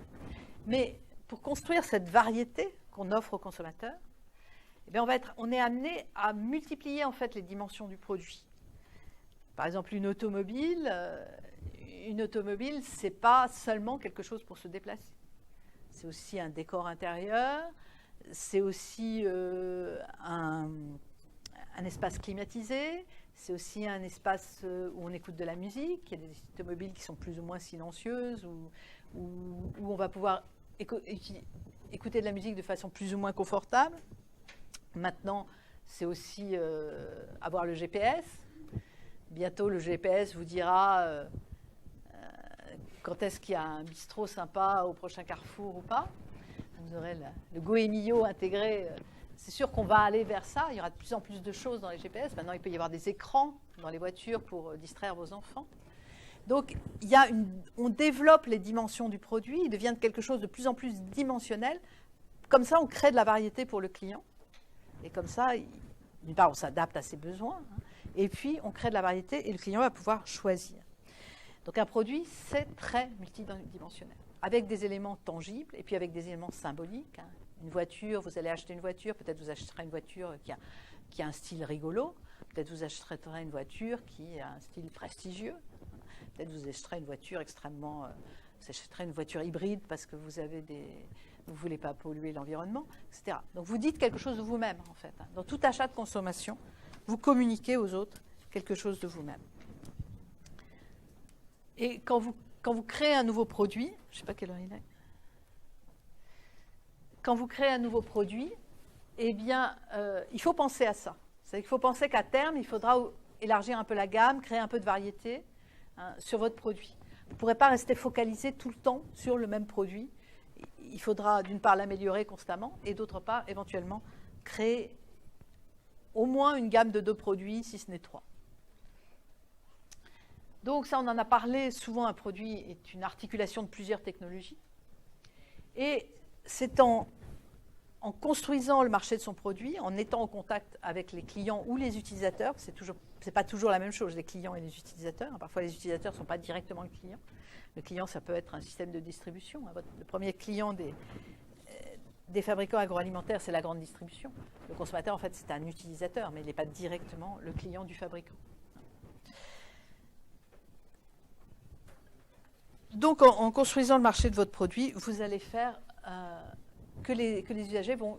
Mais pour construire cette variété qu'on offre aux consommateurs, eh bien on est amené à multiplier en fait les dimensions du produit. Par exemple, une automobile, ce n'est pas seulement quelque chose pour se déplacer. C'est aussi un décor intérieur, c'est aussi un espace climatisé, c'est aussi un espace où on écoute de la musique. Il y a des automobiles qui sont plus ou moins silencieuses, où on va pouvoir écouter de la musique de façon plus ou moins confortable. Maintenant, c'est aussi avoir le GPS. Bientôt, le GPS vous dira quand est-ce qu'il y a un bistrot sympa au prochain carrefour ou pas. Vous aurez le Goemio intégré. C'est sûr qu'on va aller vers ça. Il y aura de plus en plus de choses dans les GPS. Maintenant, il peut y avoir des écrans dans les voitures pour distraire vos enfants. Donc, on développe les dimensions du produit. Il devient quelque chose de plus en plus dimensionnel. Comme ça, on crée de la variété pour le client. Et comme ça, d'une part, on s'adapte à ses besoins. Et puis, on crée de la variété et le client va pouvoir choisir. Donc, un produit, c'est très multidimensionnel, avec des éléments tangibles et puis avec des éléments symboliques. Une voiture, vous allez acheter une voiture, peut-être vous achèterez une voiture qui a un style rigolo, peut-être vous achèterez une voiture qui a un style prestigieux, peut-être vous achèterez une voiture vous achèterez une voiture hybride parce que vous ne voulez pas polluer l'environnement, etc. Donc vous dites quelque chose de vous-même, en fait. Dans tout achat de consommation, vous communiquez aux autres quelque chose de vous-même. Et quand vous créez un nouveau produit, je ne sais pas quelle heure il est, quand vous créez un nouveau produit, eh bien, il faut penser à ça. C'est-à-dire qu'il faut penser qu'à terme, il faudra élargir un peu la gamme, créer un peu de variété sur votre produit. Vous ne pourrez pas rester focalisé tout le temps sur le même produit. Il faudra d'une part l'améliorer constamment et d'autre part, éventuellement, créer au moins une gamme de 2 produits, si ce n'est 3. Donc ça, on en a parlé, souvent un produit est une articulation de plusieurs technologies. Et c'est en construisant le marché de son produit, en étant en contact avec les clients ou les utilisateurs, c'est pas toujours la même chose, les clients et les utilisateurs. Parfois, les utilisateurs ne sont pas directement le client. Le client, ça peut être un système de distribution. Le premier client des fabricants agroalimentaires, c'est la grande distribution. Le consommateur, en fait, c'est un utilisateur, mais il n'est pas directement le client du fabricant. Donc, en construisant le marché de votre produit, vous allez faire que les usagers vont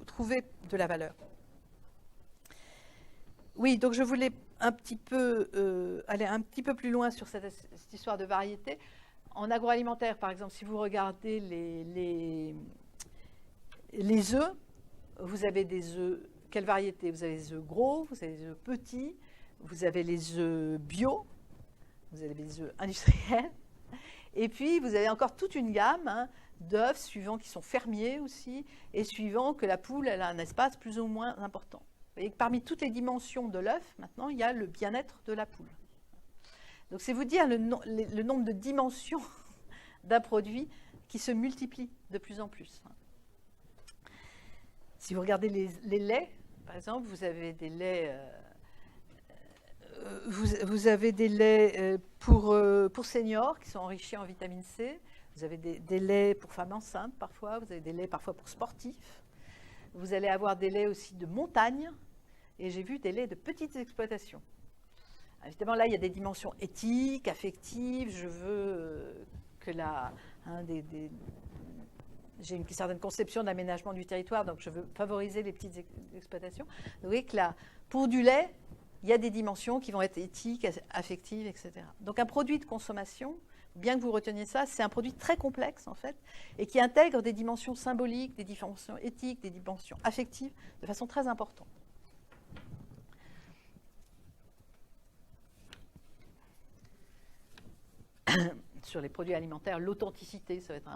trouver de la valeur. Oui, donc je voulais aller un petit peu plus loin sur cette histoire de variété. En agroalimentaire, par exemple, si vous regardez les œufs, vous avez des œufs, quelle variété? Vous avez des œufs gros, vous avez des œufs petits, vous avez les œufs bio, vous avez les œufs industriels, et puis vous avez encore toute une gamme d'œufs suivant qui sont fermiers aussi, et suivant que la poule elle a un espace plus ou moins important. Vous voyez que parmi toutes les dimensions de l'œuf, maintenant, il y a le bien-être de la poule. Donc c'est vous dire le nombre de dimensions d'un produit qui se multiplie de plus en plus. Si vous regardez les laits, par exemple, vous avez des laits, pour seniors qui sont enrichis en vitamine C. Vous avez des laits pour femmes enceintes parfois. Vous avez des laits parfois pour sportifs. Vous allez avoir des laits aussi de montagne, et j'ai vu des laits de petites exploitations. Évidemment, là, il y a des dimensions éthiques, affectives. Je veux que j'ai une certaine conception d'aménagement du territoire, donc je veux favoriser les petites exploitations. Vous voyez que là, pour du lait, il y a des dimensions qui vont être éthiques, affectives, etc. Donc un produit de consommation, bien que vous reteniez ça, c'est un produit très complexe en fait, et qui intègre des dimensions symboliques, des dimensions éthiques, des dimensions affectives, de façon très importante. Sur les produits alimentaires, l'authenticité, ça va être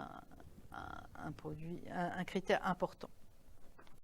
un critère important.